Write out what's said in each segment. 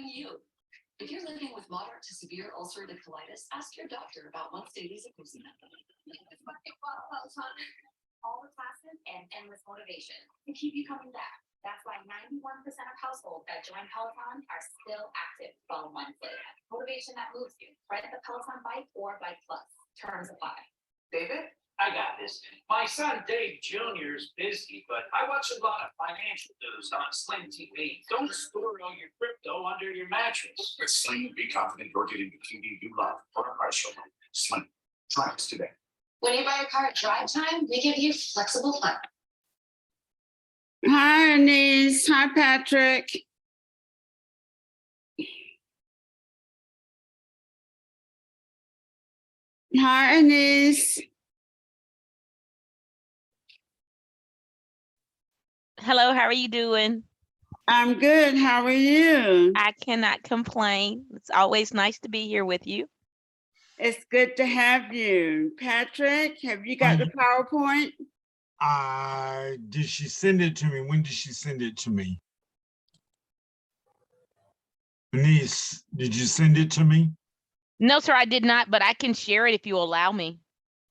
You. If you're living with moderate to severe ulcerative colitis, ask your doctor about once daily Ziclizumab. All the classes and endless motivation to keep you coming back. That's why 91% of households that join Peloton are still active 12 months later. Motivation that moves you. Rent the Peloton Bike or Bike Plus. Terms apply. David, I got this. My son Dave Jr. is busy, but I watch a lot of financial news on Sling TV. Don't store all your crypto under your mattress. With Sling, be confident you're getting the TV you love for a price you'll like. Sling, try us today. When you buy a car at Drive Time, we give you flexible plan. Hi, Annese. Hi, Patrick. Hi, Annese. Hello, how are you doing? I'm good. How are you? I cannot complain. It's always nice to be here with you. It's good to have you. Patrick, have you got the PowerPoint? Did she send it to me? When did she send it to me? Annese, did you send it to me? No, sir, I did not, but I can share it if you allow me.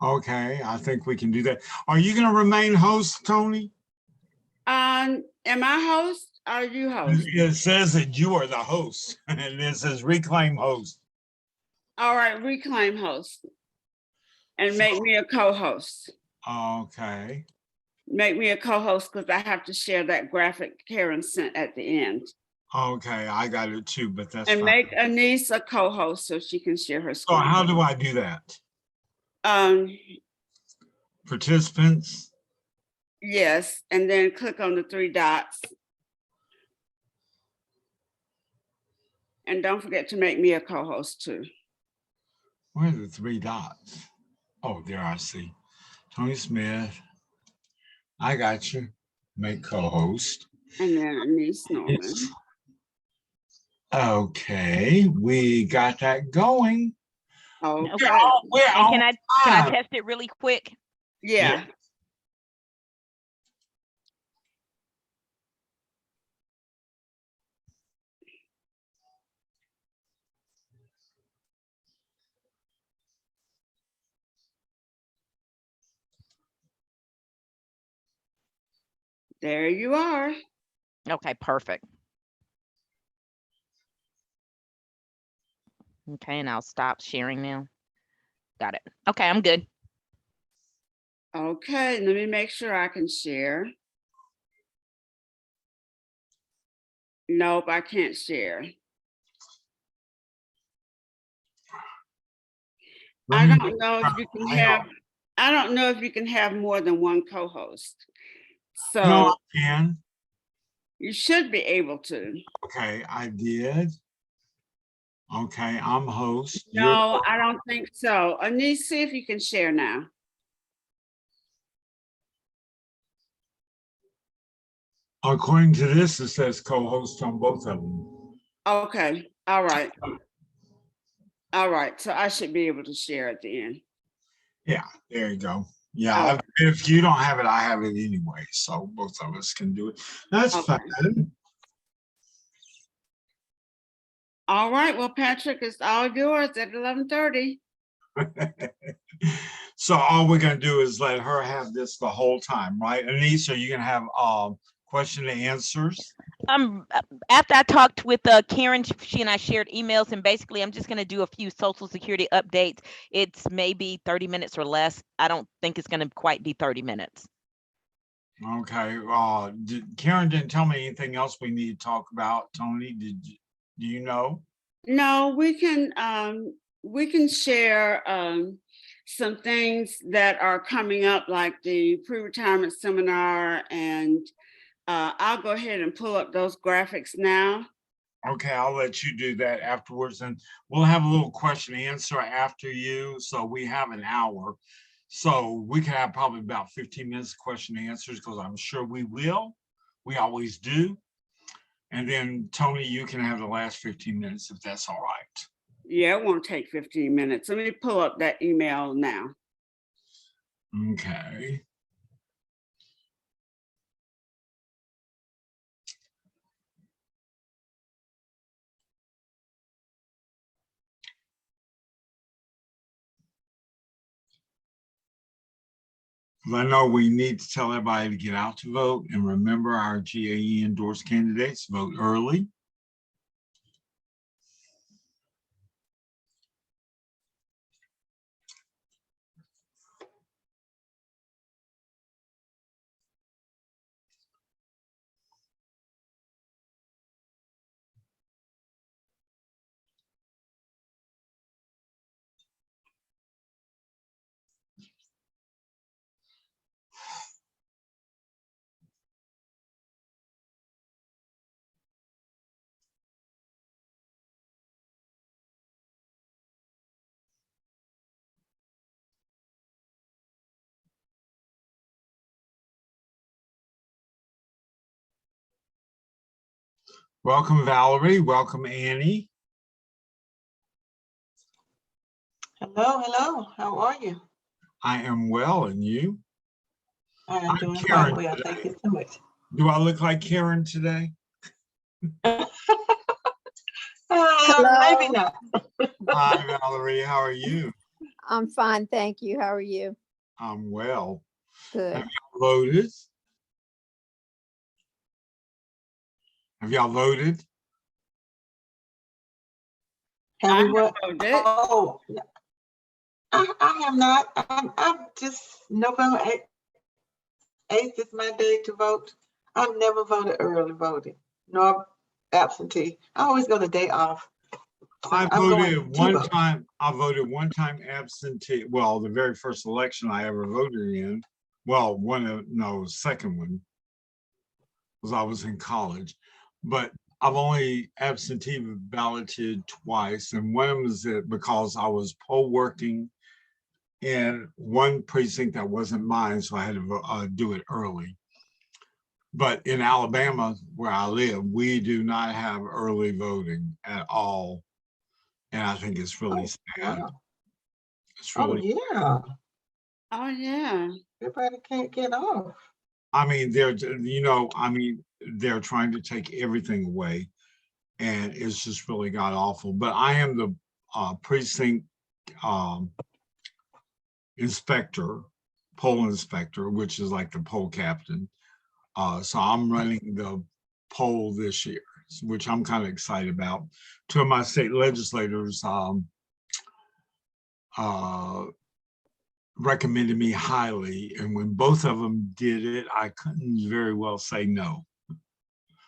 Okay, I think we can do that. Are you going to remain host, Tony? Am I host? Or are you host? It says that you are the host, and it says reclaim host. All right, reclaim host. And make me a co-host. Okay. Make me a co-host because I have to share that graphic Karen sent at the end. Okay, I got it too, but that's and fine. make Annese a co-host so she can share her So screen. how do I do that? Participants? Yes, and then click on the 3 dots. And don't forget to make me a co-host too. Where are the 3 dots? Oh, there I see. Tony Smith. I got you. Make co-host. And then Annese Norman. Okay, we got that going. Okay. Can I test it really quick? Yeah. There you are. Okay, perfect. Okay, and I'll stop sharing now. Got it. Okay, I'm good. Okay, let me make sure I can share. Nope, I can't share. I don't know if you can have, I don't know if you can have more than one co-host. So no, I can. You should be able to. Okay, I did. Okay, I'm host. No, I don't think so. Annese, see if you can share now. According to this, it says co-host on both of them. Okay, all right. All right, so I should be able to share at the end. Yeah, there you go. Yeah, if you don't have it, I have it anyway. So both of us can do it. That's fine. All right, well, Patrick, it's all yours at 11:30. So all we're gonna do is let her have this the whole time, right? Annese, are you gonna have question and answers? After I talked with Karen, she and I shared emails, and basically I'm just going to do a few Social Security updates. It's maybe 30 minutes or less. I don't think it's going to quite be 30 minutes. Okay. Karen didn't tell me anything else we need to talk about. Tony, do you know? No, we can share some things that are coming up, like the pre-retirement seminar, and I'll go ahead and pull up those graphics now. Okay, I'll let you do that afterwards, and we'll have a little question and answer after you. So we have an hour. So we can have probably about 15 minutes of question and answers, because I'm sure we will. We always do. And then Tony, you can have the last 15 minutes if that's all right. Yeah, it won't take 15 minutes. Let me pull up that email now. Okay. I know we need to tell everybody to get out to vote, and remember our GAE endorsed candidates, vote early. Welcome, Valerie. Welcome, Annie. Hello, hello. How are you? I am well, and you? I'm doing Karen quite well. today. Thank you so much. Do I look like Karen today? Maybe not. Hi, Valerie. How are you? I'm fine, thank you. How are you? I'm well. Good. Have y'all voted? Have y'all voted? Have I we what? voted. Oh, I have not. I'm just November 8th is my day to vote. I've never voted early voting, nor absentee. I always go the day off. So I I'm going voted to one vote. time. I voted one time absentee. Well, the very first election I ever voted in. Well, second one was I was in college, but I've only absentee balloted twice, and one was because I was poll working in one precinct that wasn't mine, so I had to do it early. But in Alabama, where I live, we do not have early voting at all. And I think it's really sad. Wow. It's Oh, really, yeah. Oh, yeah. Everybody can't get off. I mean, they're trying to take everything away, and it's just really got awful. But I am the precinct inspector, poll inspector, which is like the poll captain. So I'm running the poll this year, which I'm kind of excited about. Two of my state legislators recommended me highly, and when both of them did it, I couldn't very well say no.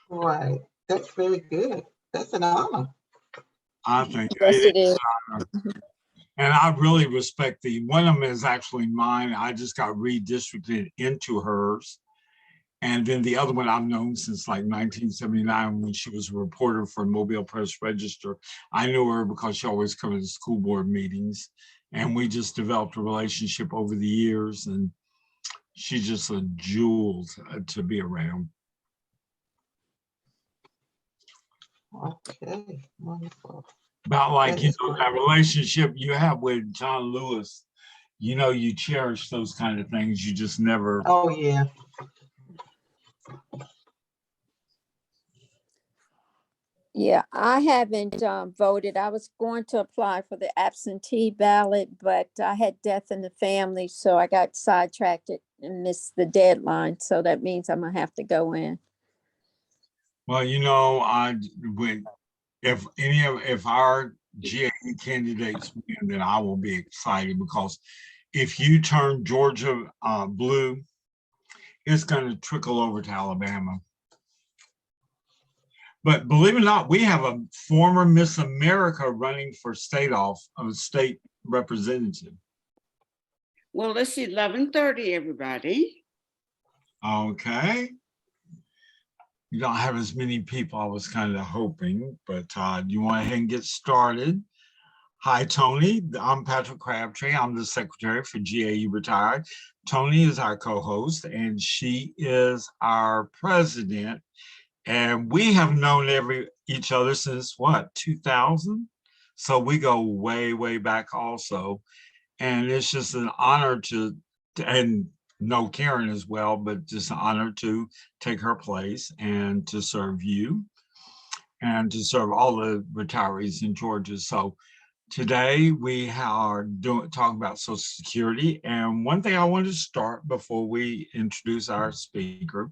Right. That's very good. That's an honor. I think Yes, it is. and I really respect one of them is actually mine. I just got redistricted into hers. And then the other one I've known since like 1979 when she was a reporter for Mobile Press Register. I knew her because she always covered the school board meetings. And we just developed a relationship over the years. And she's just a jewel to be around. Okay, wonderful. About like, That is great. that relationship you have with John Lewis, you cherish those kind of things. You just never. Oh, yeah. Yeah, I haven't voted. I was going to apply for the absentee ballot, but I had death in the family, so I got sidetracked and missed the deadline. So that means I'm gonna have to go in. Well, if our GAE candidates win, then I will be excited because if you turn Georgia blue, it's going to trickle over to Alabama. But believe it or not, we have a former Miss America running for state representative. Well, it's 11:30, everybody. Okay. You don't have as many people I was kind of hoping, but you want to ahead and get started. Hi, Tony. I'm Patrick Crabtree. I'm the secretary for GAE-Retired. Tony is our co-host, and she is our president. And we have known each other since what, 2000? So we go way, way back also. And it's just an honor and know Karen as well, but just an honor to take her place and to serve you and to serve all the retirees in Georgia. So Today we are talking about Social Security, and one thing I wanted to start before we introduce our speaker.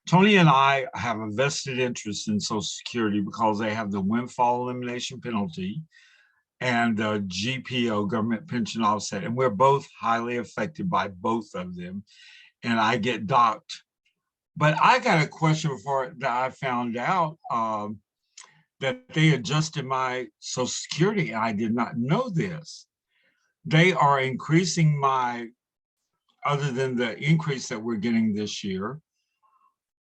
Tony and I have a vested interest in Social Security because they have the windfall elimination penalty and the GPO, government pension offset, and we're both highly affected by both of them, and I get docked. But I got a question before that I found out that they adjusted my Social Security, and I did not know this. They are increasing my, other than the increase that we're getting this year,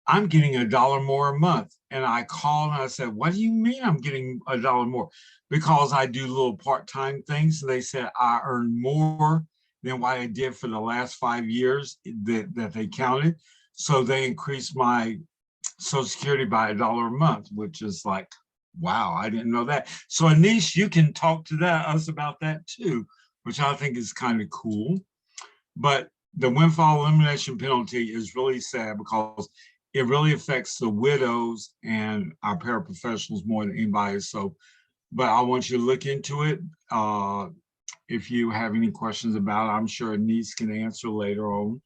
I'm getting $1 more a month. And I called and I said, what do you mean I'm getting $1 more? Because I do little part-time things. So they said I earn more than what I did for the last 5 years that they counted. So they increased my Social Security by $1 a month, which is like, wow, I didn't know that. So Annese, you can talk to us about that too, which I think is kind of cool. But the windfall elimination penalty is really sad because it really affects the widows and our paraprofessionals more than anybody. So, but I want you to look into it. If you have any questions about it, I'm sure Annese can answer later on.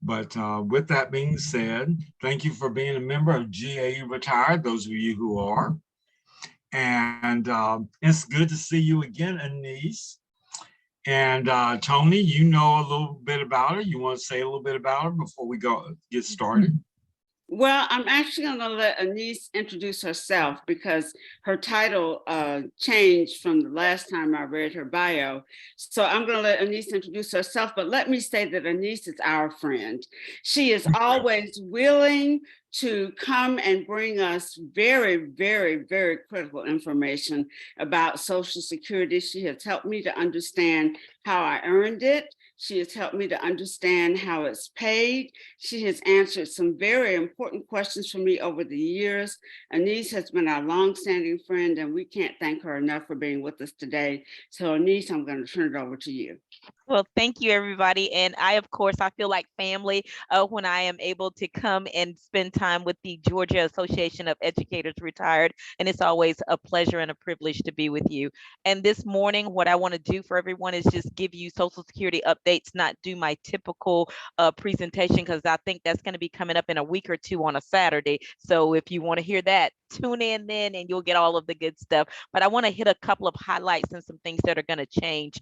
But with that being said, thank you for being a member of GAE-Retired, those of you who are. And it's good to see you again, Annese. And Tony, you know a little bit about her. You want to say a little bit about her before we get started? Well, I'm actually going to let Annese introduce herself because her title changed from the last time I read her bio. So I'm going to let Annese introduce herself, but let me say that Annese is our friend. She is always willing to come and bring us very, very, very critical information about Social Security. She has helped me to understand how I earned it. She has helped me to understand how it's paid. She has answered some very important questions for me over the years. Annese has been our longstanding friend, and we can't thank her enough for being with us today. So Annese, I'm going to turn it over to you. Well, thank you, everybody. And I, of course, I feel like family when I am able to come and spend time with the Georgia Association of Educators Retired. And it's always a pleasure and a privilege to be with you. And this morning, what I want to do for everyone is just give you Social Security updates, not do my typical presentation, because I think that's going to be coming up in a week or two on a Saturday. So if you want to hear that, tune in then and you'll get all of the good stuff. But I want to hit a couple of highlights and some things that are going to change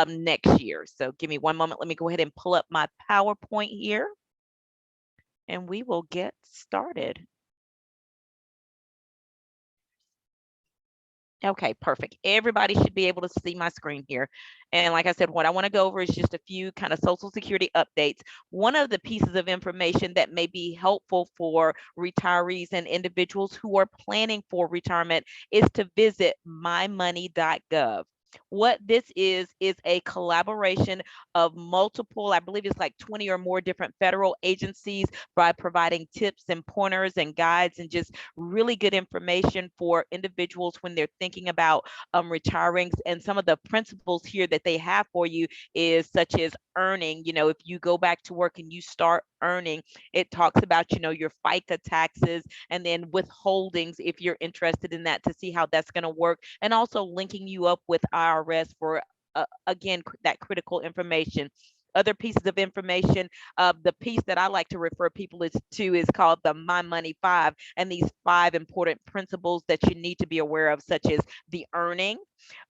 next year. So give me one moment. Let me go ahead and pull up my PowerPoint here and we will get started. Okay, perfect. Everybody should be able to see my screen here. And like I said, what I want to go over is just a few kind of Social Security updates. One of the pieces of information that may be helpful for retirees and individuals who are planning for retirement is to visit mymoney.gov. What this is a collaboration of multiple, I believe it's like 20 or more different federal agencies, by providing tips and pointers and guides and just really good information for individuals when they're thinking about retiring. And some of the principles here that they have for you is such as earning. You know, if you go back to work and you start earning, it talks about, you know, your FICA taxes and then withholdings if you're interested in that, to see how that's going to work, and also linking you up with IRS for again that critical information. Other pieces of information, the piece that I like to refer people is called the My Money 5, and these 5 important principles that you need to be aware of, such as the earning,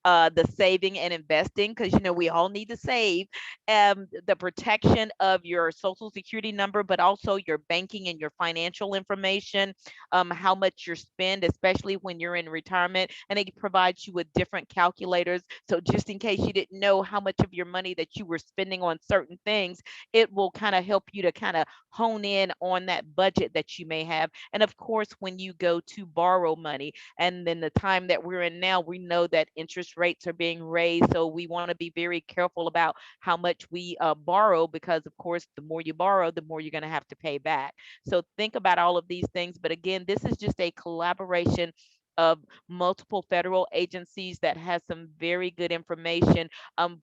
the saving and investing, because you know we all need to save, the protection of your Social Security number, but also your banking and your financial information, how much you spend, especially when you're in retirement, and it provides you with different calculators. So just in case you didn't know how much of your money that you were spending on certain things, it will kind of help you to kind of hone in on that budget that you may have. And of course, when you go to borrow money, and then the time that we're in now, we know that interest rates are being raised. So we want to be very careful about how much we borrow, because of course, the more you borrow, the more you're going to have to pay back. So think about all of these things. But again, this is just a collaboration of multiple federal agencies that has some very good information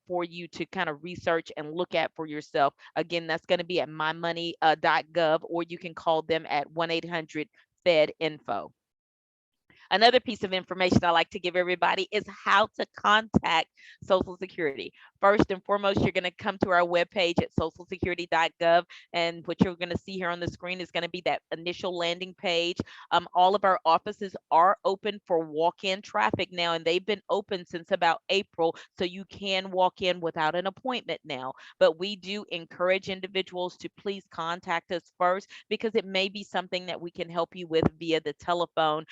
for you to kind of research and look at for yourself. Again, that's going to be at mymoney.gov, or you can call them at 1-800-FED-INFO. Another piece of information I like to give everybody is how to contact Social Security. First and foremost, you're going to come to our webpage at socialsecurity.gov, and what you're going to see here on the screen is going to be that initial landing page. All of our offices are open for walk-in traffic now, and they've been open since about April, so you can walk in without an appointment now. But we do encourage individuals to please contact us first, because it may be something that we can help you with via the telephone,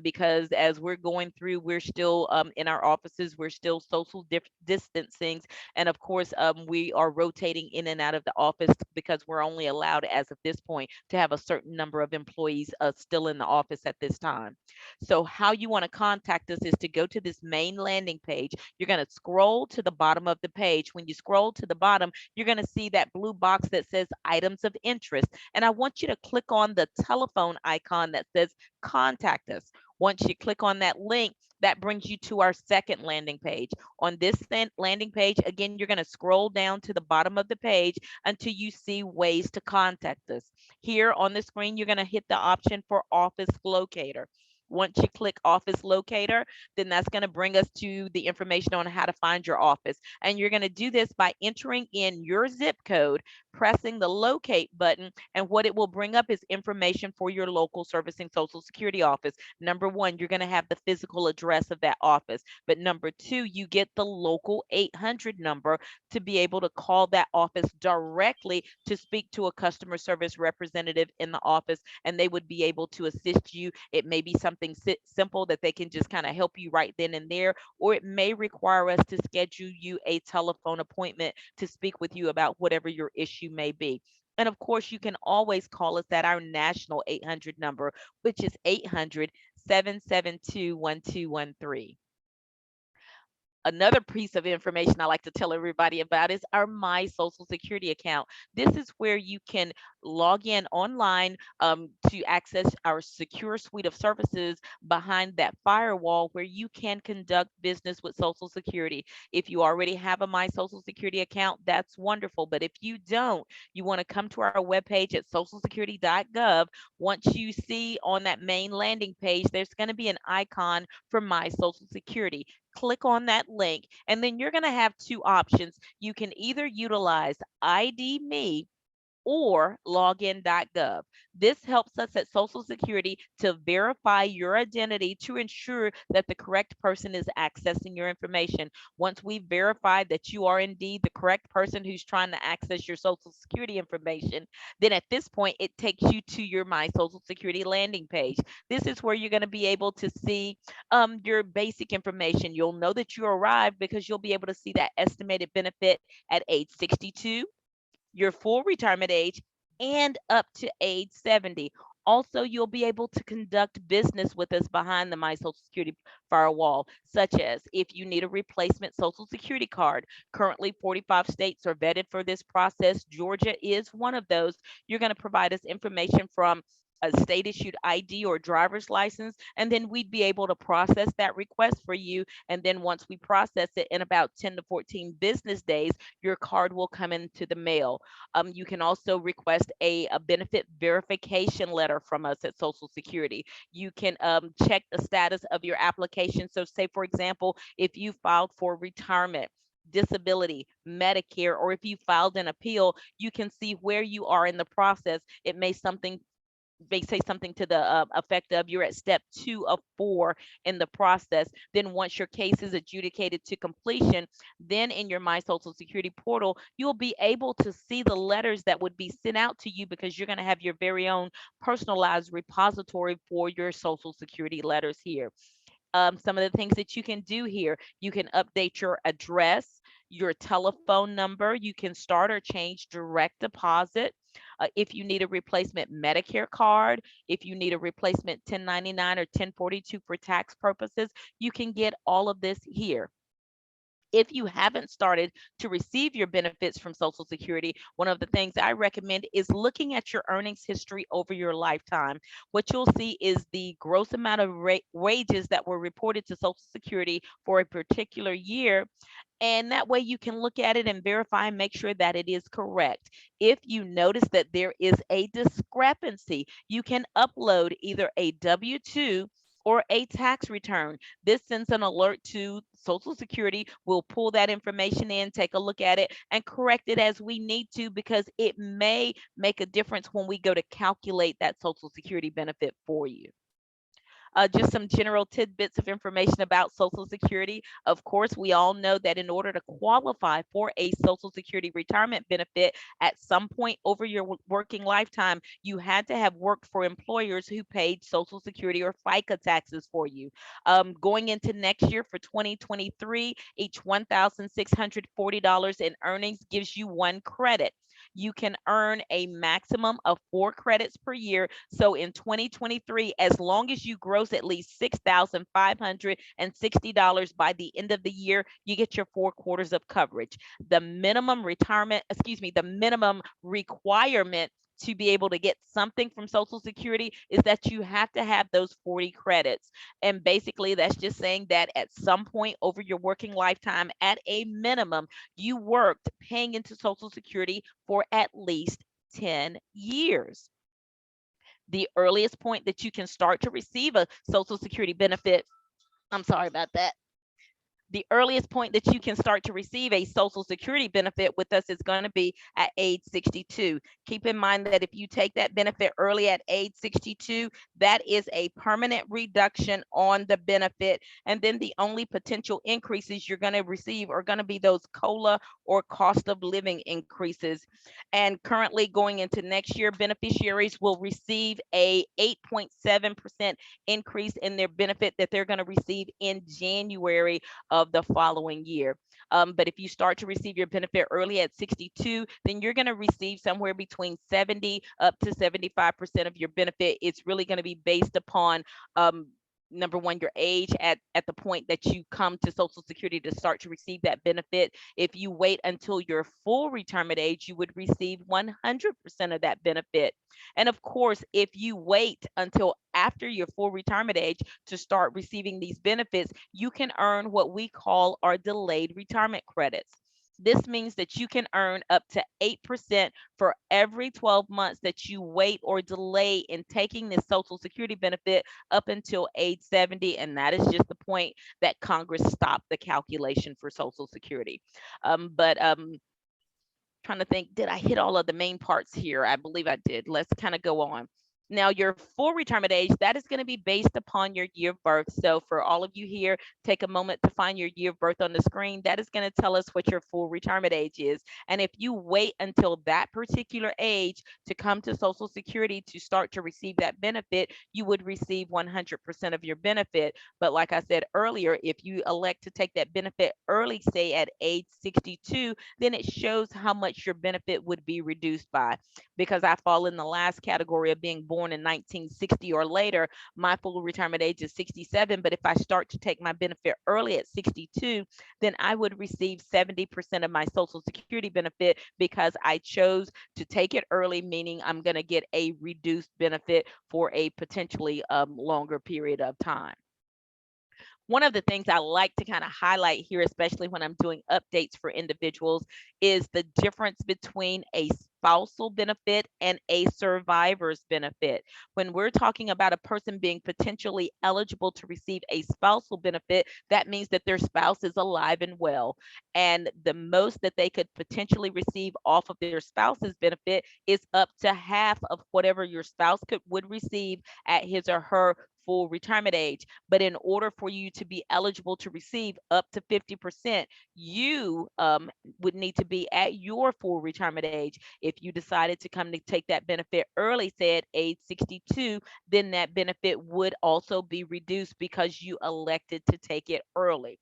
because as we're going through, we're still in our offices, we're still social distancing. And of course, we are rotating in and out of the office because we're only allowed, as of this point, to have a certain number of employees still in the office at this time. So how you want to contact us is to go to this main landing page. You're going to scroll to the bottom of the page. When you scroll to the bottom, you're going to see that blue box that says items of interest. And I want you to click on the telephone icon that says contact us. Once you click on that link, that brings you to our second landing page. On this landing page, again, you're going to scroll down to the bottom of the page until you see ways to contact us. Here on the screen, you're going to hit the option for Office Locator. Once you click Office Locator, then that's going to bring us to the information on how to find your office. And you're going to do this by entering in your zip code, pressing the locate button, and what it will bring up is information for your local servicing Social Security office. Number one, you're going to have the physical address of that office. But number two, you get the local 800 number to be able to call that office directly to speak to a customer service representative in the office, and they would be able to assist you. It may be something simple that they can just kind of help you right then and there, or it may require us to schedule you a telephone appointment to speak with you about whatever your issue may be. And of course, you can always call us at our national 800 number, which is 800-772-1213. Another piece of information I like to tell everybody about is our My Social Security account. This is where you can log in online to access our secure suite of services behind that firewall, where you can conduct business with Social Security. If you already have a My Social Security account, that's wonderful. But if you don't, you want to come to our webpage at socialsecurity.gov. Once you see on that main landing page, there's going to be an icon for My Social Security. Click on that link, and then you're going to have two options. You can either utilize ID Me or login.gov. This helps us at Social Security to verify your identity to ensure that the correct person is accessing your information. Once we verify that you are indeed the correct person who's trying to access your Social Security information, then at this point, it takes you to your My Social Security landing page. This is where you're going to be able to see your basic information. You'll know that you arrived because you'll be able to see that estimated benefit at age 62, your full retirement age, and up to age 70. Also, you'll be able to conduct business with us behind the My Social Security firewall, such as if you need a replacement Social Security card. Currently, 45 states are vetted for this process. Georgia is one of those. You're going to provide us information from a state issued ID or driver's license, and then we'd be able to process that request for you. And then once we process it, in about 10 to 14 business days, your card will come into the mail. You can also request a benefit verification letter from us at Social Security. You can check the status of your application. So say, for example, if you filed for retirement, disability, Medicare, or if you filed an appeal, you can see where you are in the process. It may say something to the effect of you're at step 2 of 4 in the process. Then once your case is adjudicated to completion, then in your My Social Security portal, you'll be able to see the letters that would be sent out to you, because you're going to have your very own personalized repository for your Social Security letters here. Some of the things that you can do here: you can update your address, your telephone number, you can start or change direct deposit. If you need a replacement Medicare card, if you need a replacement 1099 or 1042 for tax purposes, you can get all of this here. If you haven't started to receive your benefits from Social Security, one of the things I recommend is looking at your earnings history over your lifetime. What you'll see is the gross amount of wages that were reported to Social Security for a particular year. And that way you can look at it and verify and make sure that it is correct. If you notice that there is a discrepancy, you can upload either a W-2 or a tax return. This sends an alert to Social Security. We'll pull that information in, take a look at it, and correct it as we need to, because it may make a difference when we go to calculate that Social Security benefit for you. Just some general tidbits of information about Social Security. Of course, we all know that in order to qualify for a Social Security retirement benefit at some point over your working lifetime, you had to have worked for employers who paid Social Security or FICA taxes for you. Going into next year for 2023, each $1,640 in earnings gives you 1 credit. You can earn a maximum of 4 credits per year. So in 2023, as long as you gross at least $6,560 by the end of the year, you get your 4 quarters of coverage. The minimum requirement to be able to get something from Social Security is that you have to have those 40 credits. And basically, that's just saying that at some point over your working lifetime, at a minimum, you worked paying into Social Security for at least 10 years. The earliest point that you can start to receive a Social Security benefit, I'm sorry about that. The earliest point that you can start to receive a Social Security benefit with us is going to be at age 62. Keep in mind that if you take that benefit early at age 62, that is a permanent reduction on the benefit. And then the only potential increases you're going to receive are going to be those COLA or cost of living increases. And currently going into next year, beneficiaries will receive a 8.7% increase in their benefit that they're going to receive in January of the following year. But if you start to receive your benefit early at 62, then you're going to receive somewhere between 70 up to 75% of your benefit. It's really going to be based upon number one, your age at the point that you come to Social Security to start to receive that benefit. If you wait until your full retirement age, you would receive 100% of that benefit. And of course, if you wait until after your full retirement age to start receiving these benefits, you can earn what we call our delayed retirement credits. This means that you can earn up to 8% for every 12 months that you wait or delay in taking this Social Security benefit up until age 70. And that is just the point that Congress stopped the calculation for Social Security. Trying to think, did I hit all of the main parts here? I believe I did. Let's kind of go on. Now, your full retirement age, that is going to be based upon your year of birth. So for all of you here, take a moment to find your year of birth on the screen. That is going to tell us what your full retirement age is. And if you wait until that particular age to come to Social Security to start to receive that benefit, you would receive 100% of your benefit. But like I said earlier, if you elect to take that benefit early, say at age 62, then it shows how much your benefit would be reduced by. Because I fall in the last category of being born in 1960 or later, my full retirement age is 67. But if I start to take my benefit early at 62, then I would receive 70% of my Social Security benefit because I chose to take it early, meaning I'm going to get a reduced benefit for a potentially longer period of time. One of the things I like to kind of highlight here, especially when I'm doing updates for individuals, is the difference between a spousal benefit and a survivor's benefit. When we're talking about a person being potentially eligible to receive a spousal benefit, that means that their spouse is alive and well. And the most that they could potentially receive off of their spouse's benefit is up to half of whatever your spouse would receive at his or her full retirement age. But in order for you to be eligible to receive up to 50%, you would need to be at your full retirement age. If you decided to come to take that benefit early, say at age 62, then that benefit would also be reduced because you elected to take it early.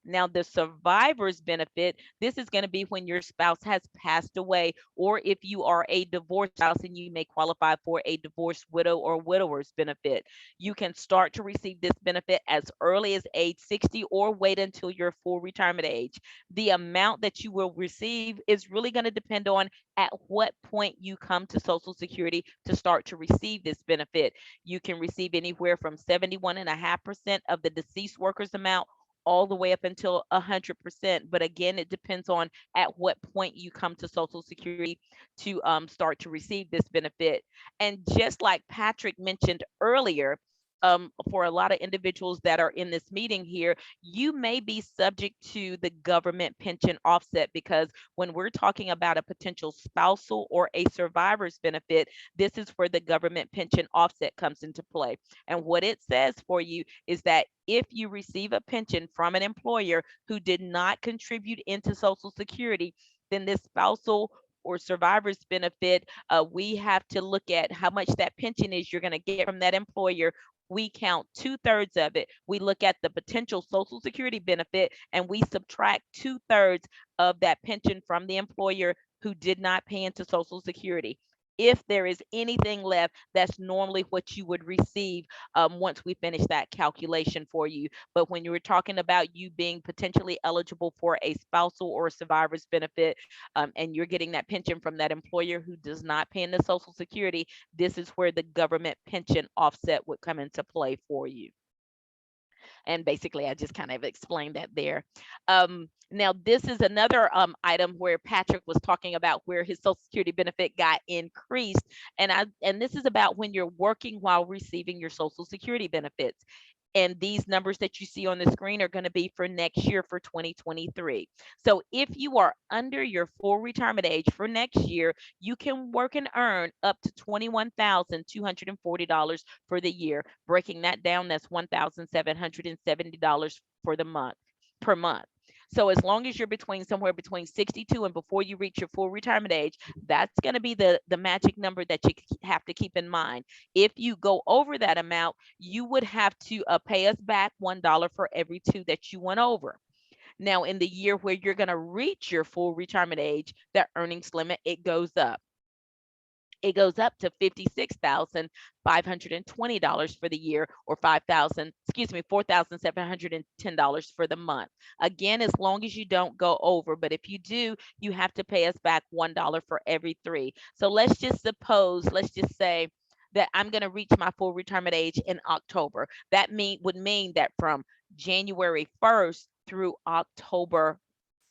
Now, the survivor's benefit, this is going to be when your spouse has passed away, or if you are a divorced spouse and you may qualify for a divorced widow or widower's benefit. You can start to receive this benefit as early as age 60 or wait until your full retirement age. The amount that you will receive is really going to depend on at what point you come to Social Security to start to receive this benefit. You can receive anywhere from 71.5% of the deceased worker's amount all the way up until 100%. But again, it depends on at what point you come to Social Security to start to receive this benefit. And just like Patrick mentioned earlier, for a lot of individuals that are in this meeting here, you may be subject to the government pension offset, because when we're talking about a potential spousal or a survivor's benefit, this is where the government pension offset comes into play. And what it says for you is that if you receive a pension from an employer who did not contribute into Social Security, then this spousal or survivor's benefit, we have to look at how much that pension is you're going to get from that employer. We count 2/3 of it. We look at the potential Social Security benefit and we subtract 2/3 of that pension from the employer who did not pay into Social Security. If there is anything left, that's normally what you would receive once we finish that calculation for you. But when you were talking about you being potentially eligible for a spousal or survivor's benefit, and you're getting that pension from that employer who does not pay into Social Security, this is where the government pension offset would come into play for you. And basically, I just kind of explained that there. Now, this is another item where Patrick was talking about where his Social Security benefit got increased. And this is about when you're working while receiving your Social Security benefits. And these numbers that you see on the screen are going to be for next year, for 2023. So if you are under your full retirement age for next year, you can work and earn up to $21,240 for the year. Breaking that down, that's $1,770 for the month, per month. So as long as you're somewhere between 62 and before you reach your full retirement age, that's going to be the magic number that you have to keep in mind. If you go over that amount, you would have to pay us back $1 for every 2 that you went over. Now, in the year where you're going to reach your full retirement age, that earnings limit, it goes up. It goes up to $56,520 for the year, or $4,710 for the month. Again, as long as you don't go over, but if you do, you have to pay us back $1 for every 3. So let's just say that I'm going to reach my full retirement age in October. That would mean that from January 1st through October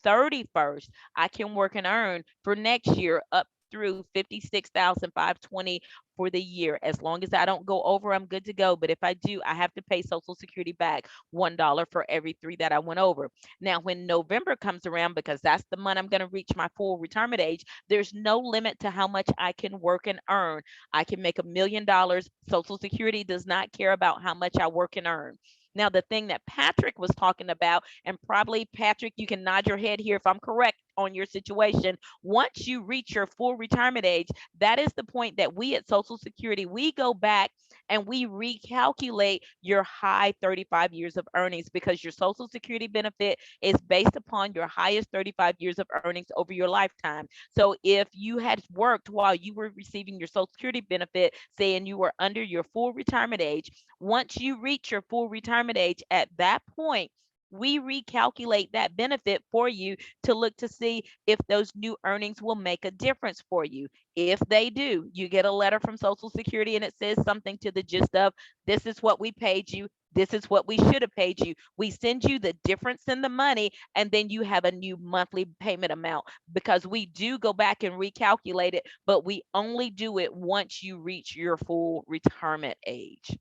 31st, I can work and earn for next year up through $56,520 for the year. As long as I don't go over, I'm good to go. But if I do, I have to pay Social Security back $1 for every 3 that I went over. Now, when November comes around, because that's the month I'm going to reach my full retirement age, there's no limit to how much I can work and earn. I can make $1 million. Social Security does not care about how much I work and earn. Now, the thing that Patrick was talking about, and probably Patrick, you can nod your head here if I'm correct on your situation. Once you reach your full retirement age, that is the point that we at Social Security, we go back and we recalculate your high 35 years of earnings, because your Social Security benefit is based upon your highest 35 years of earnings over your lifetime. So if you had worked while you were receiving your Social Security benefit, saying you were under your full retirement age, once you reach your full retirement age, at that point, we recalculate that benefit for you to look to see if those new earnings will make a difference for you. If they do, you get a letter from Social Security and it says something to the gist of, this is what we paid you, this is what we should have paid you. We send you the difference in the money, and then you have a new monthly payment amount, because we do go back and recalculate it, but we only do it once you reach your full retirement age.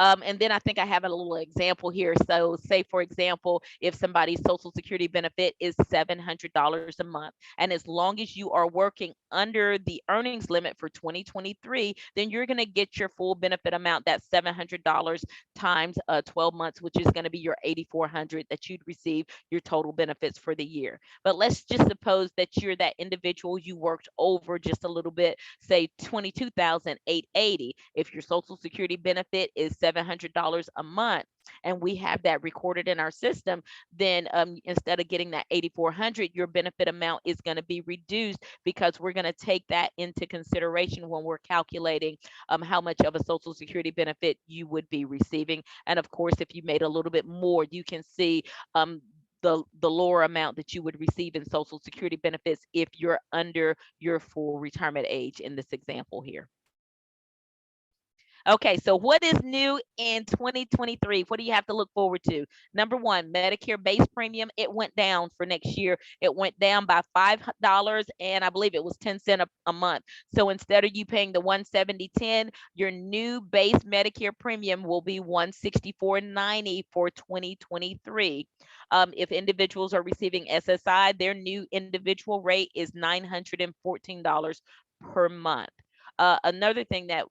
And then I think I have a little example here. So say, for example, if somebody's Social Security benefit is $700 a month, and as long as you are working under the earnings limit for 2023, then you're going to get your full benefit amount, that's $700 times 12 months, which is going to be your $8,400 that you'd receive your total benefits for the year. But let's just suppose that you're that individual, you worked over just a little bit, say $22,880. If your Social Security benefit is $700 a month, and we have that recorded in our system, then instead of getting that $8,400, your benefit amount is going to be reduced, because we're going to take that into consideration when we're calculating how much of a Social Security benefit you would be receiving. And of course, if you made a little bit more, you can see the lower amount that you would receive in Social Security benefits if you're under your full retirement age in this example here. Okay, so what is new in 2023? What do you have to look forward to? Number one, Medicare base premium. It went down for next year. It went down by $5, and I believe it was 10 cents a month. So instead of you paying the 170.10, your new base Medicare premium will be 164.90 for 2023. If individuals are receiving SSI, their new individual rate is $914 per month. Another thing that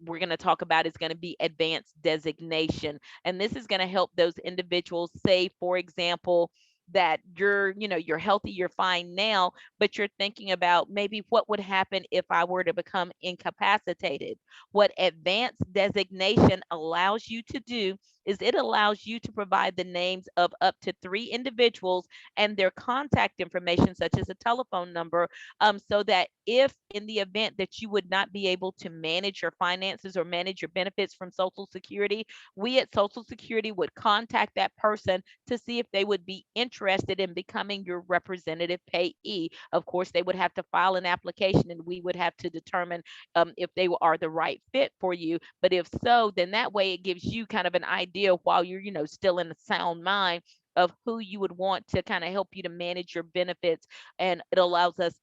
we're going to talk about is going to be advanced designation. And this is going to help those individuals, say, for example, that you're healthy, you're fine now, but you're thinking about maybe what would happen if I were to become incapacitated. What advanced designation allows you to do is it allows you to provide the names of up to 3 individuals and their contact information, such as a telephone number, so that if in the event that you would not be able to manage your finances or manage your benefits from Social Security, we at Social Security would contact that person to see if they would be interested in becoming your representative payee. Of course, they would have to file an application and we would have to determine if they are the right fit for you. But if so, then that way it gives you kind of an idea while you're, still in a sound mind of who you would want to kind of help you to manage your benefits. And it allows us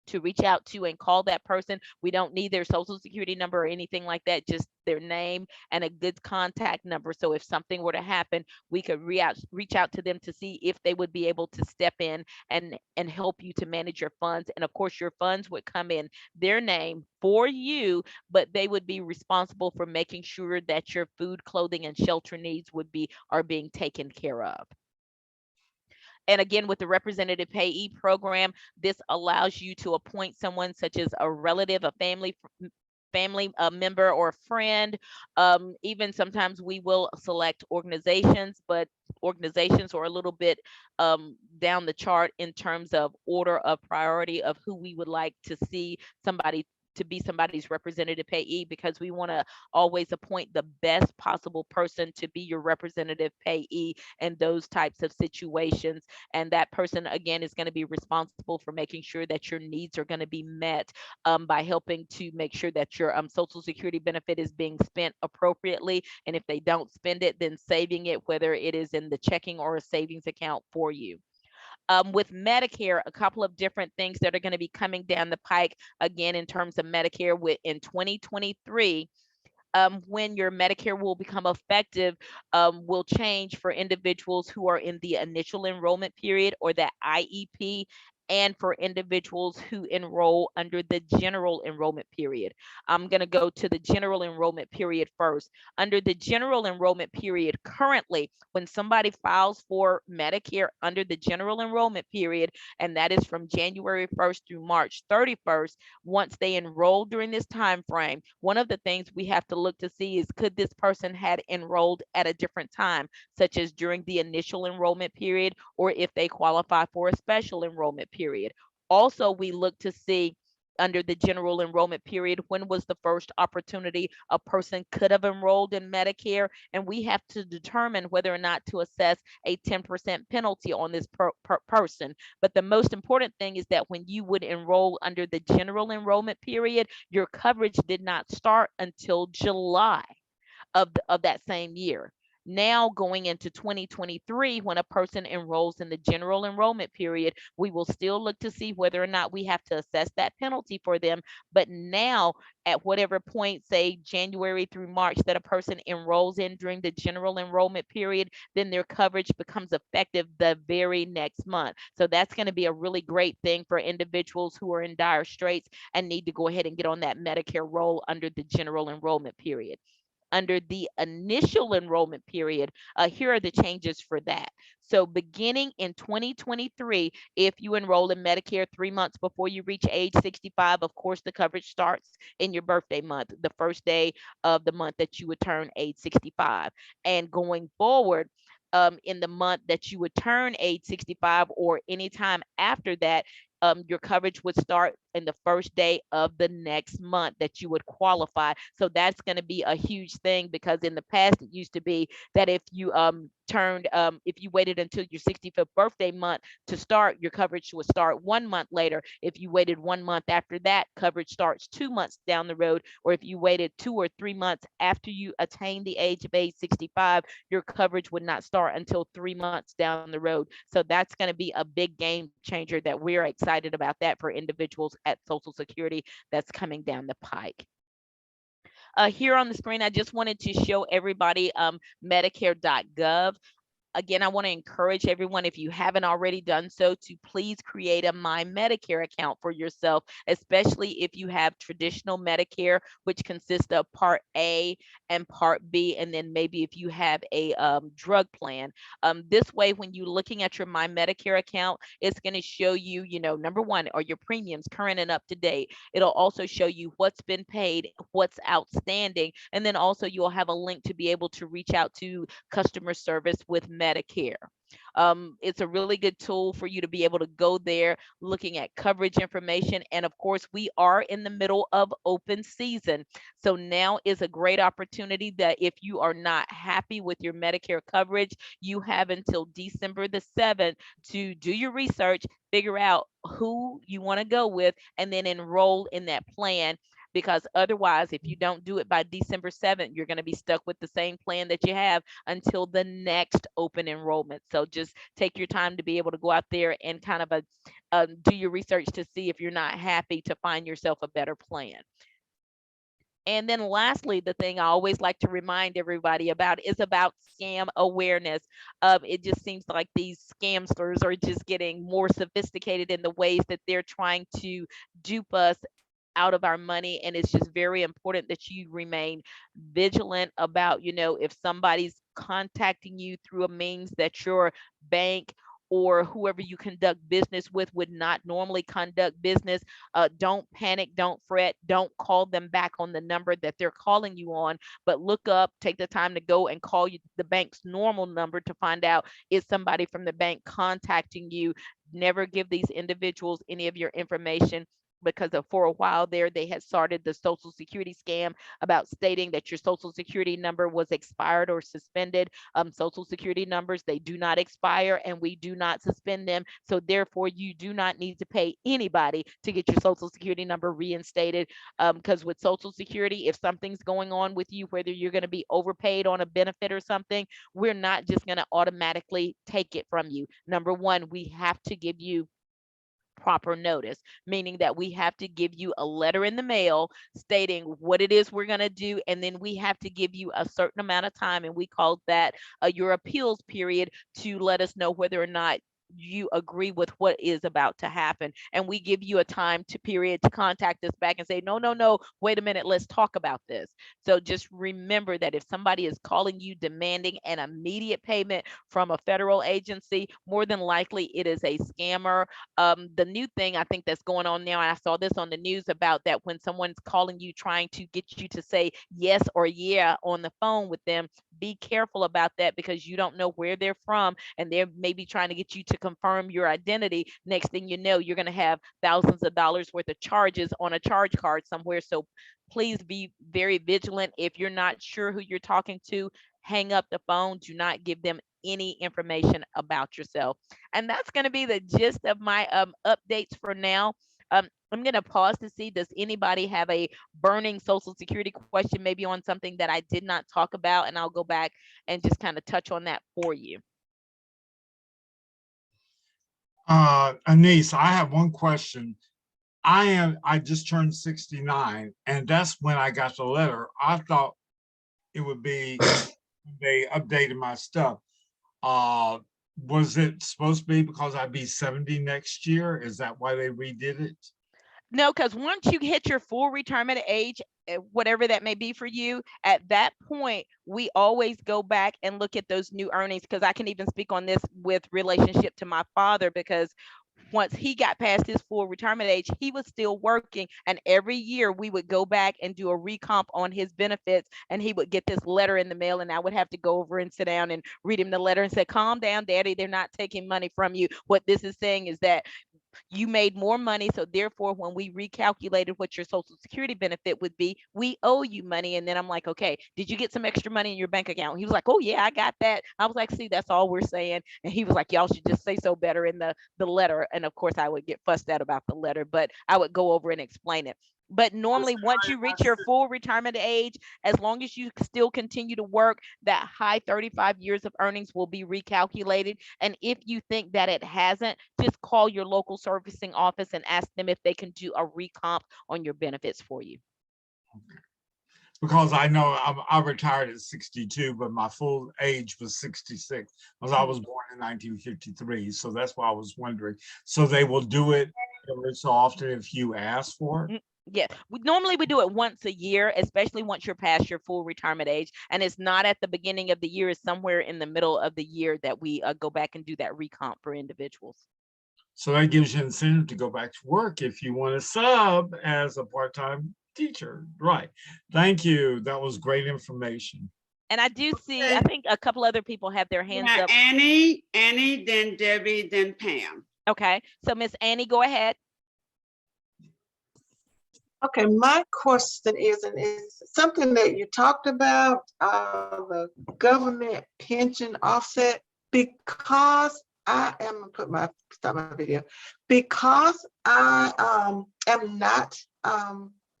to reach out to and call that person. We don't need their social security number or anything like that, just their name and a good contact number. So if something were to happen, we could reach out to them to see if they would be able to step in and help you to manage your funds. And of course, your funds would come in their name for you, but they would be responsible for making sure that your food, clothing, and shelter needs are being taken care of. And again, with the representative payee program, this allows you to appoint someone such as a relative, a family member or a friend. Even sometimes we will select organizations, but organizations are a little bit down the chart in terms of order of priority of who we would like to see somebody to be somebody's representative payee, because we want to always appoint the best possible person to be your representative payee in those types of situations. And that person, again, is going to be responsible for making sure that your needs are going to be met by helping to make sure that your Social Security benefit is being spent appropriately. And if they don't spend it, then saving it, whether it is in the checking or a savings account for you. With Medicare, a couple of different things that are going to be coming down the pike, again, in terms of Medicare in 2023. When your Medicare will become effective, will change for individuals who are in the initial enrollment period or that IEP, and for individuals who enroll under the general enrollment period. I'm going to go to the general enrollment period first. Under the general enrollment period, currently, when somebody files for Medicare under the general enrollment period, and that is from January 1st through March 31st, once they enroll during this time frame, one of the things we have to look to see is, could this person had enrolled at a different time, such as during the initial enrollment period, or if they qualify for a special enrollment period. Also, we look to see under the general enrollment period, when was the first opportunity a person could have enrolled in Medicare, and we have to determine whether or not to assess a 10% penalty on this person. But the most important thing is that when you would enroll under the general enrollment period, your coverage did not start until July of that same year. Now going into 2023, when a person enrolls in the general enrollment period, we will still look to see whether or not we have to assess that penalty for them. But now, at whatever point, say January through March, that a person enrolls in during the general enrollment period, then their coverage becomes effective the very next month. So that's going to be a really great thing for individuals who are in dire straits and need to go ahead and get on that Medicare roll under the general enrollment period. Under the initial enrollment period, here are the changes for that. So beginning in 2023, if you enroll in Medicare 3 months before you reach age 65, of course, the coverage starts in your birthday month, the first day of the month that you would turn age 65. And going forward, in the month that you would turn age 65 or anytime after that, your coverage would start in the first day of the next month that you would qualify. So that's going to be a huge thing, because in the past it used to be that if you if you waited until your 65th birthday month to start, your coverage would start 1 month later. If you waited 1 month after that, coverage starts 2 months down the road. Or if you waited 2 or 3 months after you attain the age of age 65, your coverage would not start until 3 months down the road. So that's going to be a big game changer that we're excited about that for individuals at Social Security that's coming down the pike. Here on the screen, I just wanted to show everybody Medicare.gov. Again, I want to encourage everyone, if you haven't already done so, to please create a My Medicare account for yourself, especially if you have traditional Medicare, which consists of Part A and Part B, and then maybe if you have a drug plan. This way, when you're looking at your My Medicare account, it's going to show you, number one, are your premiums current and up to date? It'll also show you what's been paid, what's outstanding, and then also you'll have a link to be able to reach out to customer service with Medicare. It's a really good tool for you to be able to go there looking at coverage information. And of course, we are in the middle of open season. So now is a great opportunity that if you are not happy with your Medicare coverage, you have until December the 7th to do your research, figure out who you want to go with, and then enroll in that plan. Because otherwise, if you don't do it by December 7th, you're going to be stuck with the same plan that you have until the next open enrollment. So just take your time to be able to go out there and kind of do your research to see if you're not happy, to find yourself a better plan. And then lastly, the thing I always like to remind everybody about is about scam awareness. It just seems like these scamsters are just getting more sophisticated in the ways that they're trying to dupe us out of our money. And it's just very important that you remain vigilant about, if somebody's contacting you through a means that your bank or whoever you conduct business with would not normally conduct business. Don't panic, don't fret, don't call them back on the number that they're calling you on, but look up, take the time to go and call the bank's normal number to find out, is somebody from the bank contacting you? Never give these individuals any of your information, because for a while there, they had started the Social Security scam about stating that your Social Security number was expired or suspended. Social Security numbers, they do not expire, and we do not suspend them. So therefore, you do not need to pay anybody to get your Social Security number reinstated. Because with Social Security, if something's going on with you, whether you're going to be overpaid on a benefit or something, we're not just going to automatically take it from you. Number one, we have to give you proper notice, meaning that we have to give you a letter in the mail stating what it is we're going to do, and then we have to give you a certain amount of time, and we call that your appeals period, to let us know whether or not you agree with what is about to happen. And we give you a time to period to contact us back and say, no, wait a minute, let's talk about this. So just remember that if somebody is calling you demanding an immediate payment from a federal agency, more than likely it is a scammer. The new thing I think that's going on now, and I saw this on the news about that, when someone's calling you trying to get you to say yes or yeah on the phone with them, be careful about that, because you don't know where they're from, and they're maybe trying to get you to confirm your identity. Next thing you know, you're going to have thousands of dollars worth of charges on a charge card somewhere. So please be very vigilant. If you're not sure who you're talking to, hang up the phone. Do not give them any information about yourself. And that's going to be the gist of my updates for now. I'm going to pause to see, does anybody have a burning Social Security question, maybe on something that I did not talk about, and I'll go back and just kind of touch on that for you. Annese, I have one question. I just turned 69, and that's when I got the letter. I thought it would be they updated my stuff. Was it supposed to be because I'd be 70 next year? Is that why they redid it? No, because once you hit your full retirement age, whatever that may be for you, at that point, we always go back and look at those new earnings. Because I can even speak on this with relationship to my father, because once he got past his full retirement age, he was still working. And every year we would go back and do a recomp on his benefits, and he would get this letter in the mail, and I would have to go over and sit down and read him the letter and say, calm down, daddy, they're not taking money from you. What this is saying is that You made more money, so therefore, when we recalculated what your Social Security benefit would be, we owe you money. And then I'm like, okay, did you get some extra money in your bank account? He was like, oh yeah, I got that. I was like, see, that's all we're saying. And he was like, y'all should just say so better in the letter. And of course, I would get fussed at about the letter, but I would go over and explain it. But normally, once you reach your full retirement age, as long as you still continue to work, that high 35 years of earnings will be recalculated. And if you think that it hasn't, just call your local servicing office and ask them if they can do a recomp on your benefits for you. Because I know I retired at 62, but my full age was 66 because I was born in 1953. So that's why I was wondering. So they will do it every so often if you ask for it? Yeah, normally we do it once a year, especially once you're past your full retirement age. And it's not at the beginning of the year, it's somewhere in the middle of the year that we go back and do that recomp for individuals. So that gives you incentive to go back to work if you want to sub as a part-time teacher. Right. Thank you. That was great information. And I do see, I think a couple other people have their hands Yeah, up. Annie, then Debbie, then Pam. Okay, so Miss Annie, go ahead. Okay, my question is, and it's something that you talked about, the government pension offset, because I am, stop my video, because I am not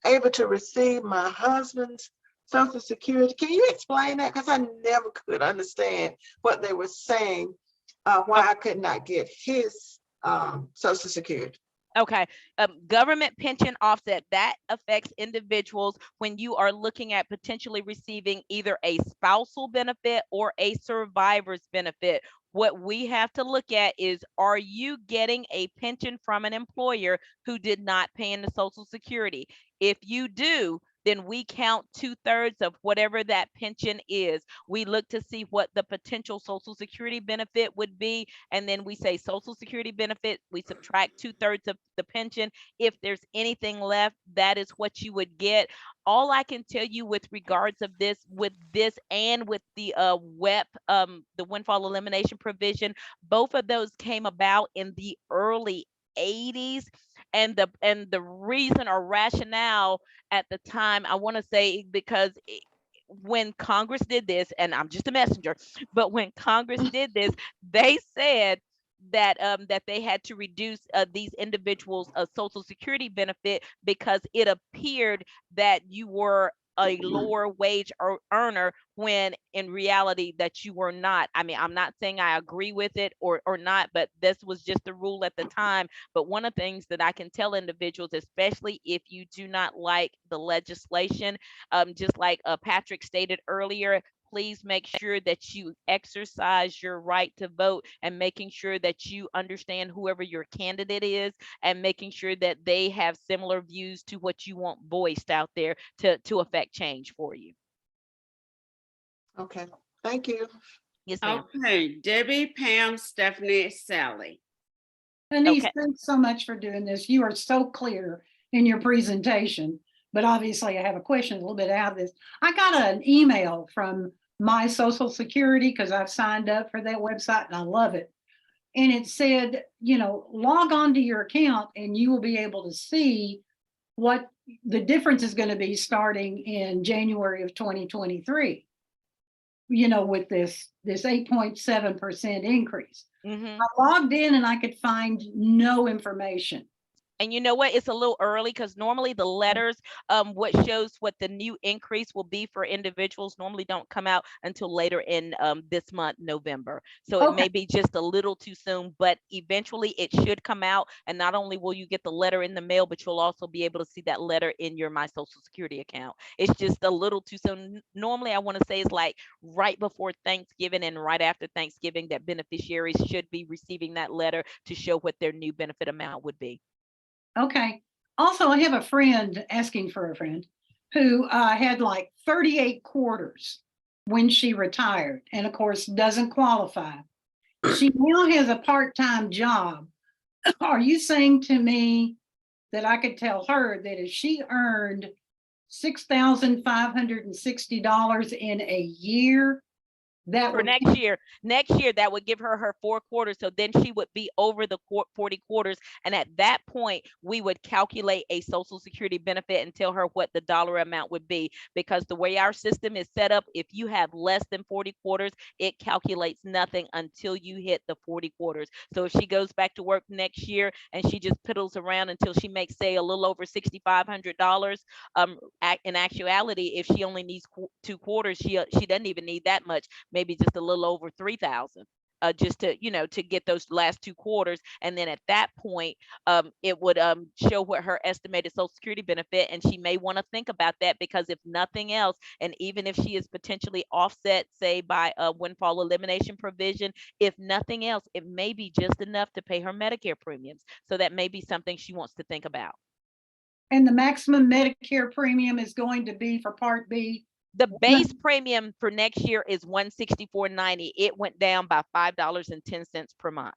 able to receive my husband's Social Security. Can you explain that? Because I never could understand what they were saying, why I could not get his Social Security. Okay, government pension offset, that affects individuals when you are looking at potentially receiving either a spousal benefit or a survivor's benefit. What we have to look at is, are you getting a pension from an employer who did not pay into Social Security? If you do, then we count 2/3 of whatever that pension is. We look to see what the potential Social Security benefit would be. And then we say Social Security benefit, we subtract 2/3 of the pension. If there's anything left, that is what you would get. All I can tell you with regards of this, and with the WEP, the windfall elimination provision, both of those came about in the early 80s. And the reason or rationale at the time, I want to say, because when Congress did this, and I'm just a messenger, but when Congress did this, they said that that they had to reduce these individuals' Social Security benefit because it appeared that you were a lower wage earner, when in reality that you were not. I mean, I'm not saying I agree with it or not, but this was just the rule at the time. But one of the things that I can tell individuals, especially if you do not like the legislation, just like Patrick stated earlier, please make sure that you exercise your right to vote, and making sure that you understand whoever your candidate is, and making sure that they have similar views to what you want voiced out there to affect change for you. Okay, thank you. Yes, ma'am. Okay, Debbie, Pam, Stephanie, Sally. Annese, Okay. thanks so much for doing this. You are so clear in your presentation, but obviously I have a question a little bit out of this. I got an email from my Social Security because I've signed up for that website and I love it. And it said, log on to your account and you will be able to see what the difference is going to be starting in January of 2023, with this 8.7% increase. Mm-hmm. I logged in and I could find no information. And you know what? It's a little early because normally the letters, what shows what the new increase will be for individuals, normally don't come out until later in this month, November. So it may be just a little too soon, but eventually it should come out. And not only will you get the letter in the mail, but you'll also be able to see that letter in your My Social Security account. It's just a little too soon. Normally, I want to say it's like right before Thanksgiving and right after Thanksgiving that beneficiaries should be receiving that letter to show what their new benefit amount would be. Okay. Also, I have a friend asking for a friend who had like 38 quarters when she retired, and of course doesn't qualify. She now has a part-time job. Are you saying to me that I could tell her that if she earned $6,560 in a year, That For would, next year, that would give her her 4 quarters. So then she would be over the 40 quarters. And at that point, we would calculate a Social Security benefit and tell her what the dollar amount would be. Because the way our system is set up, if you have less than 40 quarters, it calculates nothing until you hit the 40 quarters. So if she goes back to work next year and she just piddles around until she makes, say, a little over $6,500, in actuality, if she only needs 2 quarters, she doesn't even need that much, maybe just a little over 3,000. Just to, to get those last 2 quarters. And then at that point, it would show what her estimated Social Security benefit. And she may want to think about that, because if nothing else, and even if she is potentially offset, say, by a windfall elimination provision, if nothing else, it may be just enough to pay her Medicare premiums. So that may be something she wants to think about. and the maximum Medicare premium is going to be for Part B. The base premium for next year is $164.90. It went down by $5.10 per month.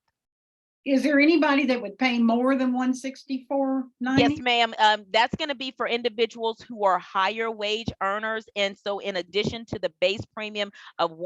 Is there anybody that would pay more than $164.90? Yes, ma'am. That's going to be for individuals who are higher wage earners. And so in addition to the base premium of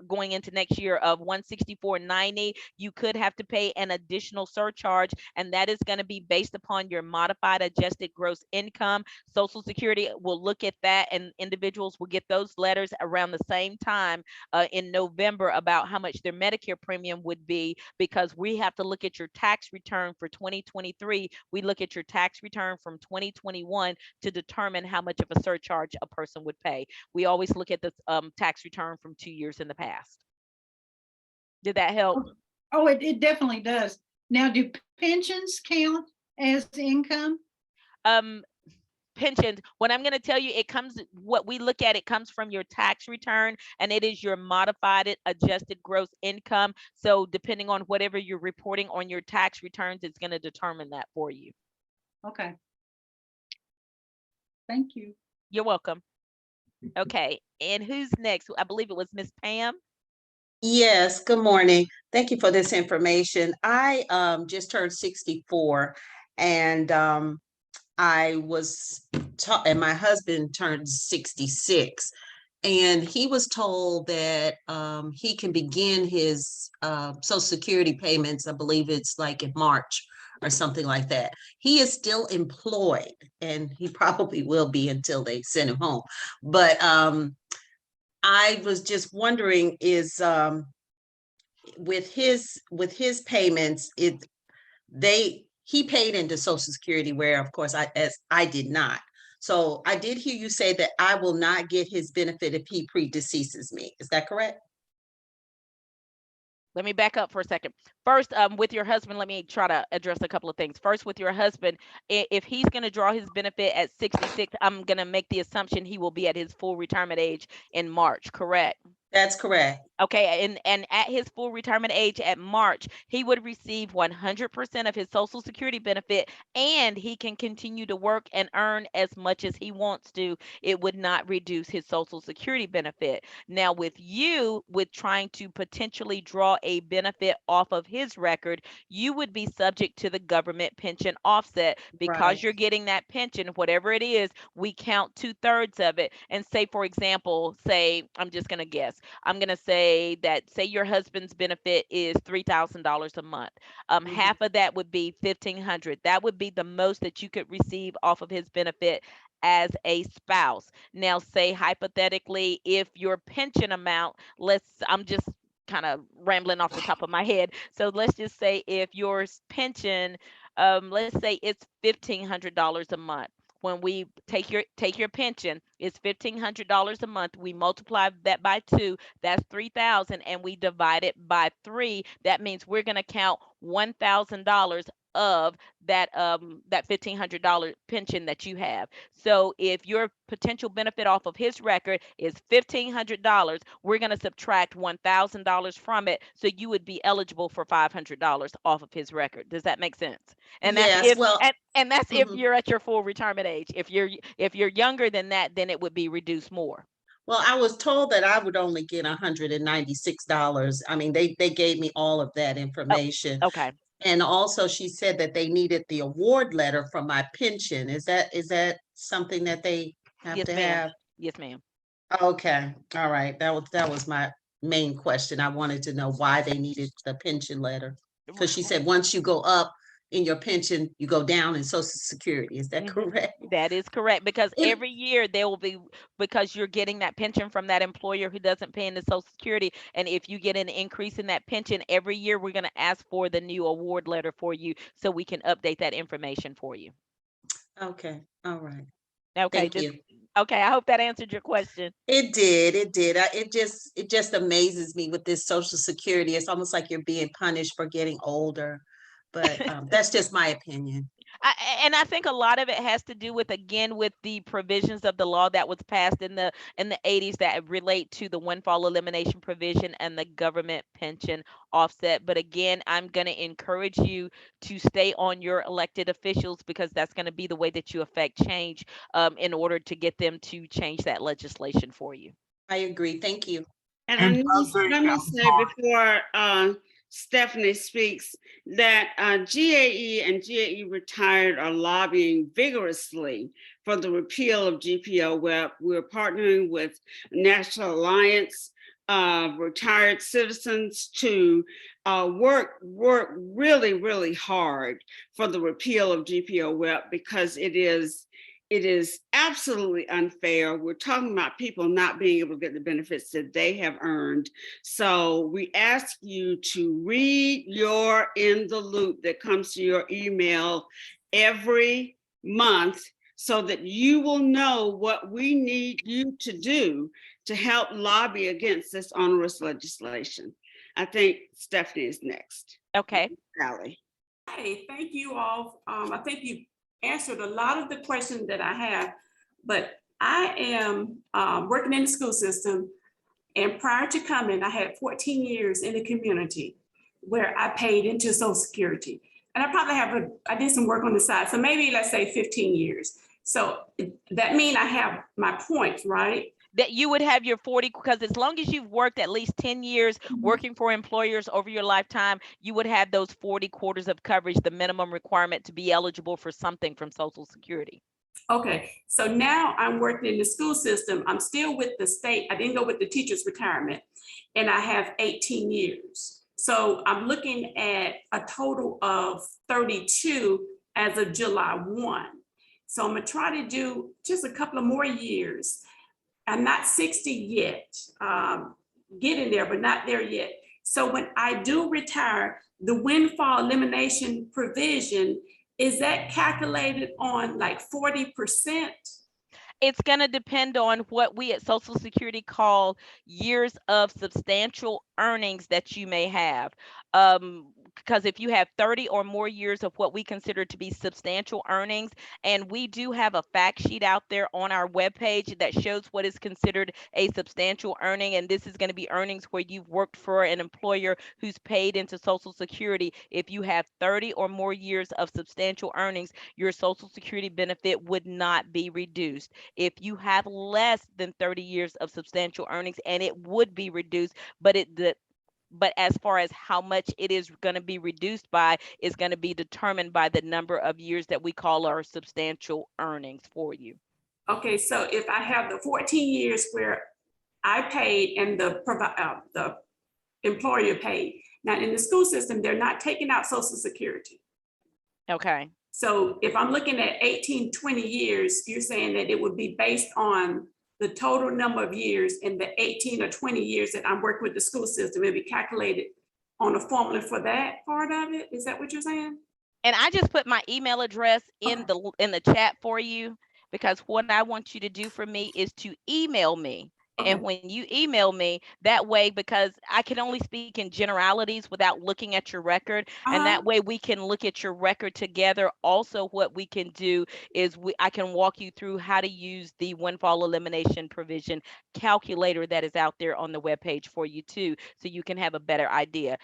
going into next year of $164.90, you could have to pay an additional surcharge, and that is going to be based upon your modified adjusted gross income. Social Security will look at that, and individuals will get those letters around the same time in November about how much their Medicare premium would be, because we have to look at your tax return for 2023. We look at your tax return from 2021 to determine how much of a surcharge a person would pay. We always look at the tax return from 2 years in the past. Did that help? Oh, it definitely does. Now, do pensions count as income? Pensions, what I'm going to tell you, what we look at, it comes from your tax return, and it is your modified adjusted gross income. So depending on whatever you're reporting on your tax returns, it's going to determine that for you. Okay. Thank you. You're welcome. Okay, and who's next? I believe it was Miss Pam. Yes, good morning. Thank you for this information. I just turned 64, and I was taught, and my husband turned 66, and he was told that he can begin his Social Security payments, I believe it's like in March or something like that. He is still employed, and he probably will be until they send him home. But I was just wondering, is with his payments, he paid into Social Security, where of course I did not. So I did hear you say that I will not get his benefit if he predeceases me. Is that correct? Let me back up for a second. First, with your husband, let me try to address a couple of things. First, with your husband, if he's going to draw his benefit at 66, I'm going to make the assumption he will be at his full retirement age in March, correct? That's correct. Okay, and at his full retirement age at March, he would receive 100% of his Social Security benefit, and he can continue to work and earn as much as he wants to. It would not reduce his Social Security benefit. Now, with trying to potentially draw a benefit off of his record, you would be subject to the government pension offset, because Right. you're getting that pension, whatever it is, we count 2/3 of it. And say, for example, I'm just going to guess, I'm going to say your husband's benefit is $3,000 a month. Half of that would be $1,500. That would be the most that you could receive off of his benefit as a spouse. Now, say hypothetically, if your pension amount, I'm just kind of rambling off the top of my head. So let's just say if your pension, let's say it's $1,500 a month. When we take your pension, it's $1,500 a month. We multiply that by 2, that's 3,000, and we divide it by 3. That means we're going to count $1,000 of that $1,500 pension that you have. So if your potential benefit off of his record is $1,500, we're going to subtract $1,000 from it, so you would be eligible for $500 off of his record. Does that make sense? And that's Yes, if you're at your full retirement age. If you're younger than that, then it would be reduced more. Well, I was told that I would only get $196. I mean, they gave me all of that information. Okay. And also she said that they needed the award letter from my pension. Is that something that they have Yes, to ma'am. have? Yes, ma'am. Okay, all right. That was main question. I wanted to know why they needed the pension letter. Because she said, once you go up in your pension, you go down in Social Security. Is that Mhm. correct? That is correct, because It- every year there will be, because you're getting that pension from that employer who doesn't pay into Social Security. And if you get an increase in that pension every year, we're going to ask for the new award letter for you so we can update that information for you. Okay, all right. Okay, Thank you. okay, I hope that answered your question. It did, it did. It just amazes me with this Social Security. It's almost like you're being punished for getting older. But that's just my opinion. And I think a lot of it has to do with, again, with the provisions of the law that was passed in the 80s that relate to the windfall elimination provision and the government pension offset. But again, I'm going to encourage you to stay on your elected officials, because that's going to be the way that you affect change, in order to get them to change that legislation for you. I agree. Thank you. And And Anise, let me I'm say sorry. before Stephanie speaks, that GAE and GAE-Retired are lobbying vigorously for the repeal of GPO Web. We're partnering with National Alliance of Retired Citizens to work really, really hard for the repeal of GPO Web, because it is absolutely unfair. We're talking about people not being able to get the benefits that they have earned. So we ask you to read your in the loop that comes to your email every month, so that you will know what we need you to do to help lobby against this onerous legislation. I think Stephanie is next. Okay. Sally. Hey, thank you all. I think you answered a lot of the questions that I have, but I am working in the school system, and prior to coming, I had 14 years in the community where I paid into Social Security. And I probably I did some work on the side, so maybe let's say 15 years. So that means I have my points, right? That you would have your 40, because as long as you've worked at least 10 years working for employers over your lifetime, you would have those 40 quarters of coverage, the minimum requirement to be eligible for something from Social Security. Okay, so now I'm working in the school system. I'm still with the state. I didn't go with the teacher's retirement, and I have 18 years. So I'm looking at a total of 32 as of July 1. So I'm gonna try to do just a couple of more years. I'm not 60 yet, getting there, but not there yet. So when I do retire, the windfall elimination provision, is that calculated on like 40%? It's going to depend on what we at Social Security call years of substantial earnings that you may have. Because if you have 30 or more years of what we consider to be substantial earnings, and we do have a fact sheet out there on our webpage that shows what is considered a substantial earning, and this is going to be earnings where you've worked for an employer who's paid into Social Security. If you have 30 or more years of substantial earnings, your Social Security benefit would not be reduced. If you have less than 30 years of substantial earnings, and it would be reduced, but as far as how much it is going to be reduced by is going to be determined by the number of years that we call our substantial earnings for you. Okay, so if I have the 14 years where I paid and the employer paid, now in the school system, they're not taking out Social Security. Okay. So if I'm looking at 18, 20 years, you're saying that it would be based on the total number of years in the 18 or 20 years that I'm working with the school system, it'll be calculated on a formula for that part of it. Is that what you're saying? And I just put my email address in the chat for you, because what I want you to do for me is to email me. And when you email me that way, because I can only speak in generalities without looking at your record, and that way we can look at your record together. Also, what we can do is I can walk you through how to use the windfall elimination provision calculator that is out there on the webpage for you too, so you can have a better idea.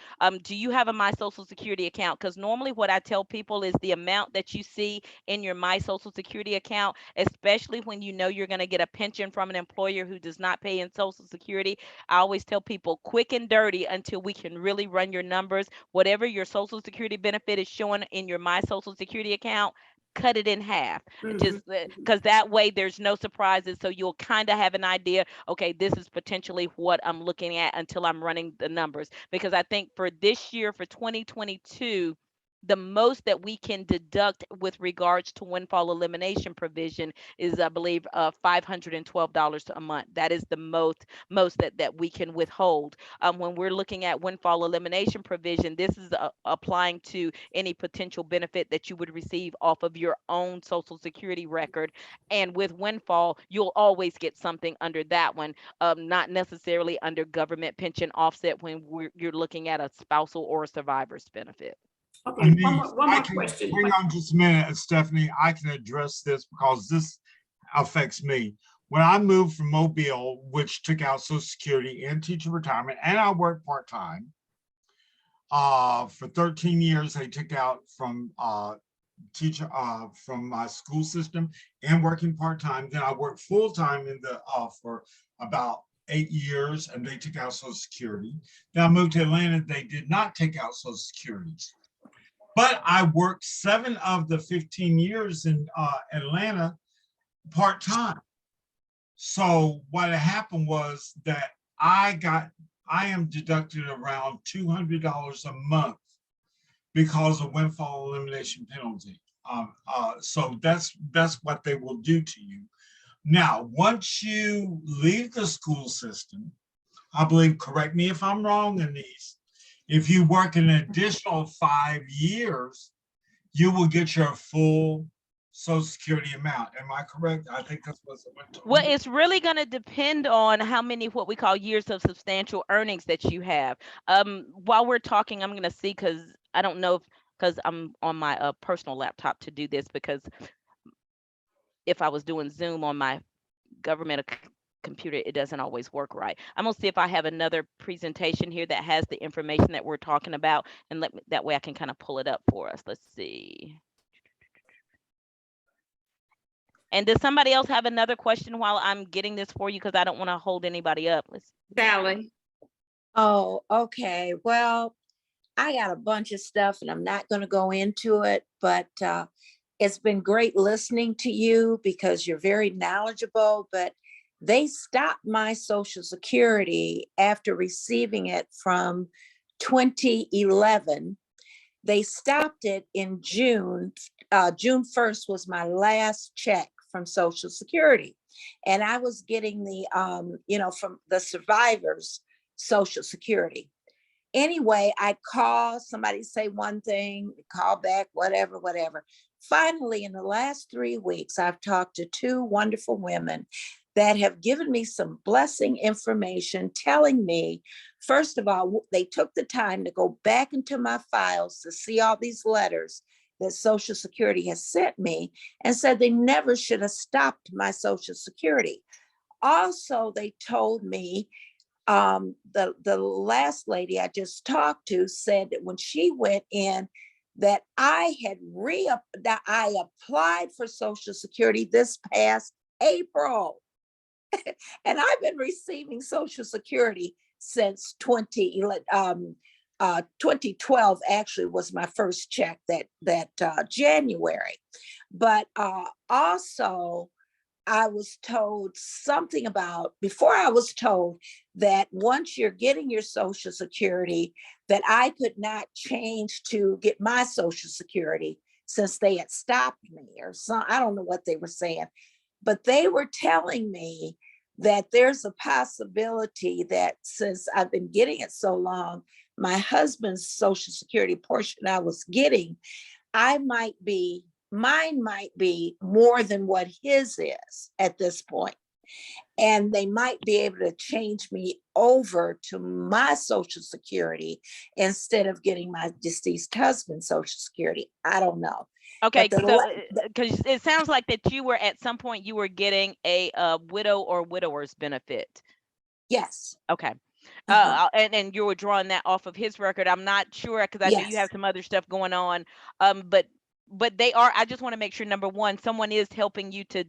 Do you have a My Social Security account? Because normally what I tell people is the amount that you see in your My Social Security account, especially when you know you're going to get a pension from an employer who does not pay in Social Security, I always tell people quick and dirty until we can really run your numbers. Whatever your Social Security benefit is showing in your My Social Security account, cut it in half, Mhm. just because that way there's no surprises. So you'll kind of have an idea, okay, this is potentially what I'm looking at until I'm running the numbers. Because I think for this year, for 2022, the most that we can deduct with regards to windfall elimination provision is, I believe, $512 a month. That is the most that we can withhold. When we're looking at windfall elimination provision, this is applying to any potential benefit that you would receive off of your own Social Security record. And with windfall, you'll always get something under that one, not necessarily under government pension offset when you're looking at a spousal or a survivor's benefit. Okay, one Anise, more I can, question. hang on just a minute, Stephanie, I can address this because this affects me. When I moved from Mobile, which took out Social Security and teacher retirement, and I worked part-time, for 13 years, they took out from from my school system and working part-time. Then I worked full-time in the for about 8 years, and they took out Social Security. Then I moved to Atlanta, they did not take out Social Security. But I worked 7 of the 15 years in Atlanta part-time. So what happened was that I am deducted around $200 a month because of windfall elimination penalty. So that's what they will do to you. Now, once you leave the school system, I believe, correct me if I'm wrong, Annese, if you work an additional 5 years, you will get your full Social Security amount. Am I correct? I think that's what it went to. Well, it's really going to depend on how many what we call years of substantial earnings that you have. While we're talking, I'm going to see, because I don't know because I'm on my personal laptop to do this, because if I was doing Zoom on my government computer, it doesn't always work right. I'm gonna see if I have another presentation here that has the information that we're talking about, and that way I can kind of pull it up for us. Let's see. And does somebody else have another question while I'm getting this for you? Because I don't want to hold anybody up. Sally. Oh, okay. Well, I got a bunch of stuff and I'm not going to go into it, but it's been great listening to you because you're very knowledgeable. But they stopped my Social Security after receiving it from 2011. They stopped it in June. June 1st was my last check from Social Security. And I was getting the, from the survivors' Social Security. Anyway, I call, somebody say one thing, call back, whatever. Finally, in the last 3 weeks, I've talked to 2 wonderful women that have given me some blessing information, telling me, first of all, they took the time to go back into my files to see all these letters that Social Security has sent me, and said they never should have stopped my Social Security. Also, they told me, the last lady I just talked to said that when she went in, that I had that I applied for Social Security this past April. And I've been receiving Social Security since 2012 actually was my first check that January. But also, I was told something about, before I was told that once you're getting your Social Security, that I could not change to get my Social Security since they had stopped me or some, I don't know what they were saying, but they were telling me that there's a possibility that since I've been getting it so long, my husband's Social Security portion I was getting, mine might be more than what his is at this point. And they might be able to change me over to my Social Security instead of getting my deceased husband's Social Security. I don't know. Okay, so because it sounds like that you were at some point you were getting a widow or widower's benefit. Yes. Okay. And you were drawing that off of his record. I'm not sure because I know you have some other stuff going on. But they are. I just want to make sure, number one, someone is helping you to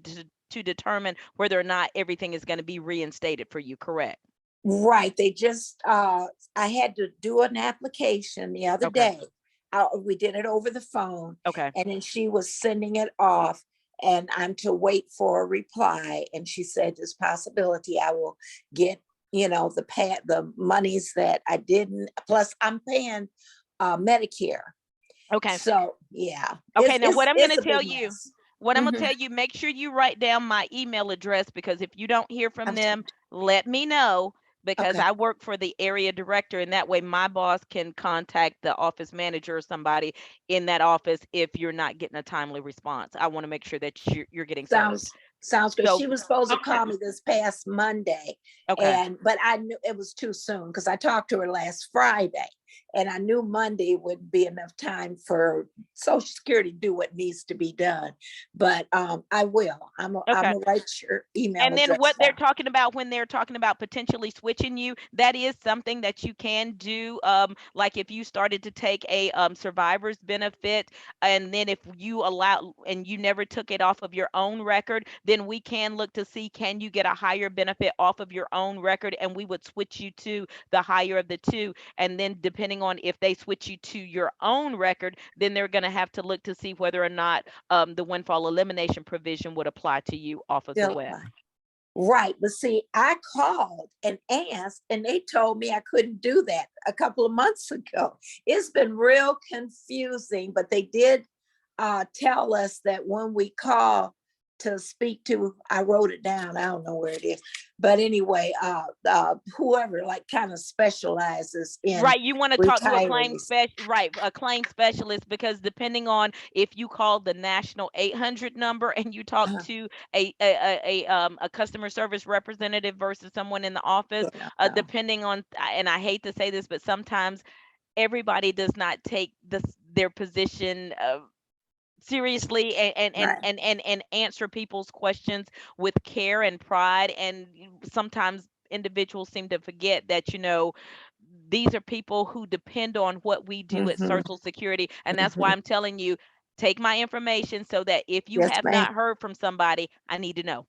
determine whether or not everything is going to be reinstated for you. Correct. Right. They just I had to do an application the other day we did it over the phone. Okay. And then she was sending it off and I'm to wait for a reply. And she said, there's possibility I will get, the monies that I didn't, plus I'm paying Medicare. Okay. So, yeah. Okay. Now what I'm going to it's a tell big you, mess. what I'm going to Mhm. tell you, make sure you write down my email address, because if you don't hear from Okay. them, let me know, because Okay. I work for the area director, and that way my boss can contact the office manager or somebody in that office if you're not getting a timely response. I want to make sure that you're getting served. Sounds good. So, She was supposed to Okay. call me this past Monday. okay. But I knew it was too soon because I talked to her last Friday. And I knew Monday would be enough time for Social Security to do what needs to be done. But I will. I'm Okay. gonna write your email And then address what they're down. talking about when they're talking about potentially switching you, that is something that you can do. Like if you started to take a survivor's benefit, and then if you allow and you never took it off of your own record, then we can look to see, can you get a higher benefit off of your own record, and we would switch you to the higher of the two. And then depending on if they switch you to your own record, then they're going to have to look to see whether or not the windfall elimination provision would apply to you off of the Still web. apply. Right, but see, I called and asked, and they told me I couldn't do that a couple of months ago. It's been real confusing, but they did tell us that when we call to speak to, I wrote it down, I don't know where it is, but anyway, whoever like kind of specializes in Right, you want to talk to a claim retirees. a claim specialist, because depending on if you call the national 800 number and you talk Uh, to a customer service representative versus someone in the office, yeah, no. depending on, and I hate to say this, but sometimes everybody does not take their position seriously Right. and answer people's questions with care and pride. And sometimes individuals seem to forget that, these are people who depend on what we do at Mhm, Social Security. And that's why mhm. I'm telling you, take my information so that if you Yes, have ma'am. not heard from somebody, I need to know.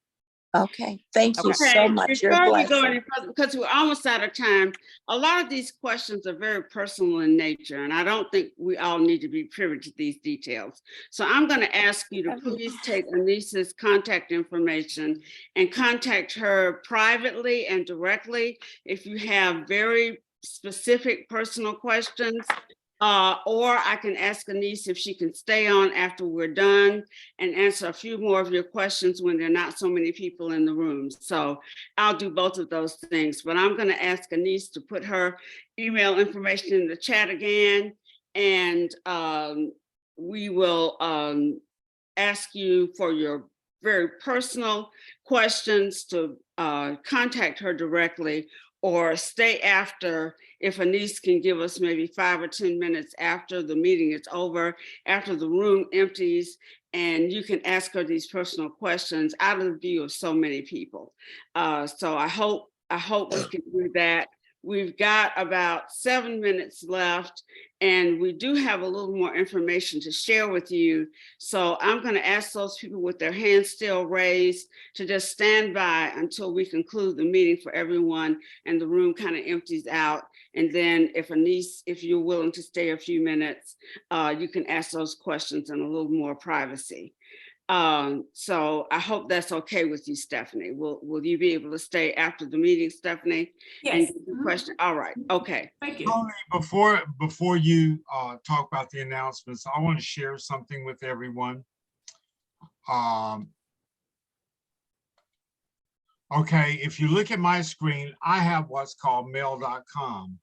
Okay, thank you Okay. so Okay, much. You're a before we go blessing. any further, because we're almost out of time, a lot of these questions are very personal in nature, and I don't think we all need to be privy to these details. So I'm going to ask you to please take Anese's contact information and contact her privately and directly if you have very specific personal questions. Or I can ask Annese if she can stay on after we're done and answer a few more of your questions when there are not so many people in the room. So I'll do both of those things, but I'm going to ask Annese to put her email information in the chat again, and we will ask you for your very personal questions to contact her directly, or stay after if Annese can give us maybe 5 or 10 minutes after the meeting is over, after the room empties, and you can ask her these personal questions out of the view of so many people. So I hope we can do that. We've got about 7 minutes left, and we do have a little more information to share with you. So I'm going to ask those people with their hands still raised to just stand by until we conclude the meeting for everyone and the room kind of empties out. And then if Annese, if you're willing to stay a few minutes, you can ask those questions in a little more privacy. So I hope that's okay with you, Stephanie. Will you be able to stay after the meeting, Stephanie? Yes. And the question. All right. Okay. Thank you. Tony, before you talk about the announcements, I want to share something with everyone. Okay, if you look at my screen, I have what's called mail.com.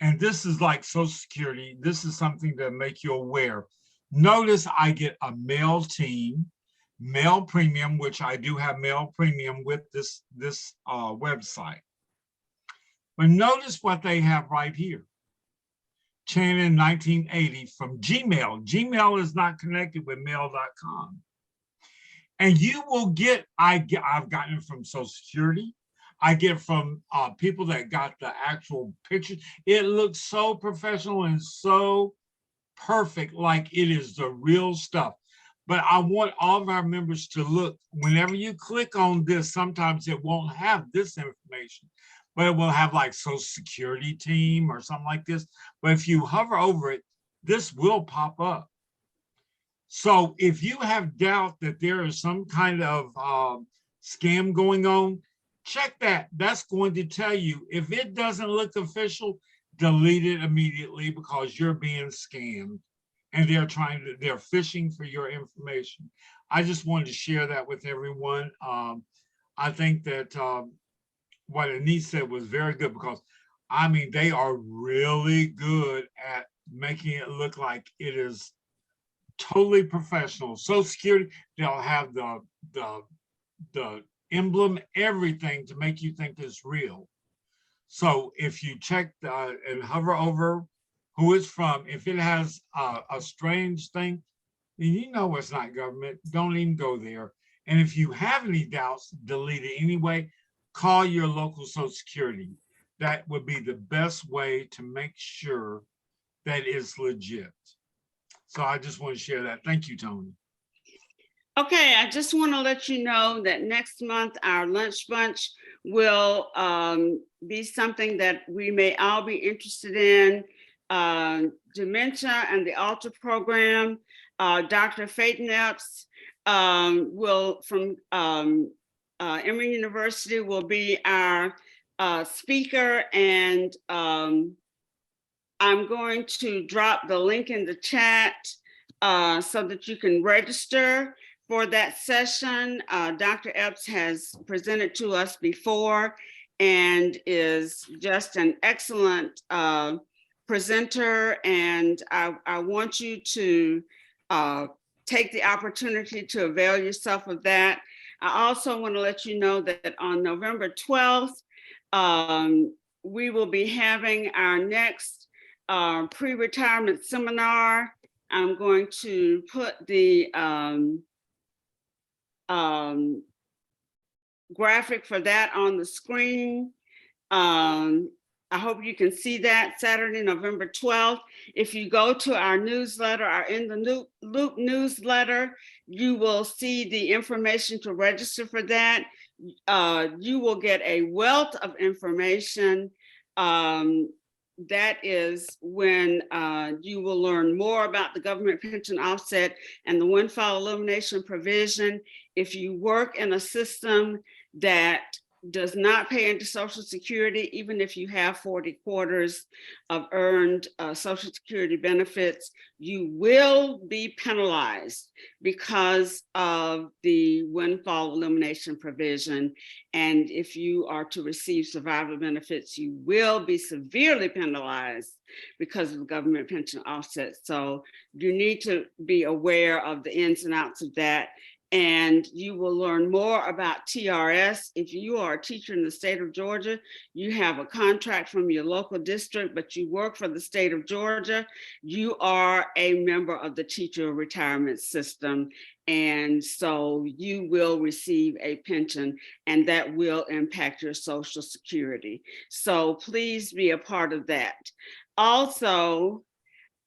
And this is like Social Security. This is something to make you aware. Notice I get a mail team, mail premium, which I do have mail premium with this website. But notice what they have right here. Channing 1980 from Gmail. Gmail is not connected with mail.com. And you will get, I've gotten it from Social Security. I get from people that got the actual picture. It looks so professional and so perfect, like it is the real stuff. But I want all of our members to look, whenever you click on this, sometimes it won't have this information, but it will have like Social Security team or something like this. But if you hover over it, this will pop up. So if you have doubt that there is some kind of scam going on, check that. That's going to tell you. If it doesn't look official, delete it immediately because you're being scammed and they're phishing for your information. I just wanted to share that with everyone. I think that what Annese said was very good because, I mean, they are really good at making it look like it is totally professional. Social Security, they'll have the emblem, everything to make you think it's real. So if you check and hover over who it's from, if it has a strange thing, then you know it's not government. Don't even go there. And if you have any doubts, delete it anyway. Call your local Social Security. That would be the best way to make sure that it's legit. So I just want to share that. Thank you, Tony. Okay, I just want to let you know that next month our lunch bunch will be something that we may all be interested in. Dementia and the Alter program. Dr. Phaeton Epps will from Emory University will be our speaker, and I'm going to drop the link in the chat so that you can register for that session. Dr. Epps has presented to us before and is just an excellent presenter. And I want you to take the opportunity to avail yourself of that. I also want to let you know that on November 12th, we will be having our next pre-retirement seminar. I'm going to put the graphic for that on the screen. I hope you can see that Saturday, November 12th. If you go to our newsletter, our In the Loop newsletter, you will see the information to register for that. You will get a wealth of information. That is when you will learn more about the government pension offset and the windfall elimination provision. If you work in a system that does not pay into Social Security, even if you have 40 quarters of earned Social Security benefits, you will be penalized because of the windfall elimination provision. And if you are to receive survivor benefits, you will be severely penalized because of government pension offset. So you need to be aware of the ins and outs of that. And you will learn more about TRS. If you are a teacher in the state of Georgia, you have a contract from your local district, but you work for the state of Georgia, you are a member of the teacher retirement system. And so you will receive a pension, and that will impact your Social Security. So please be a part of that. Also,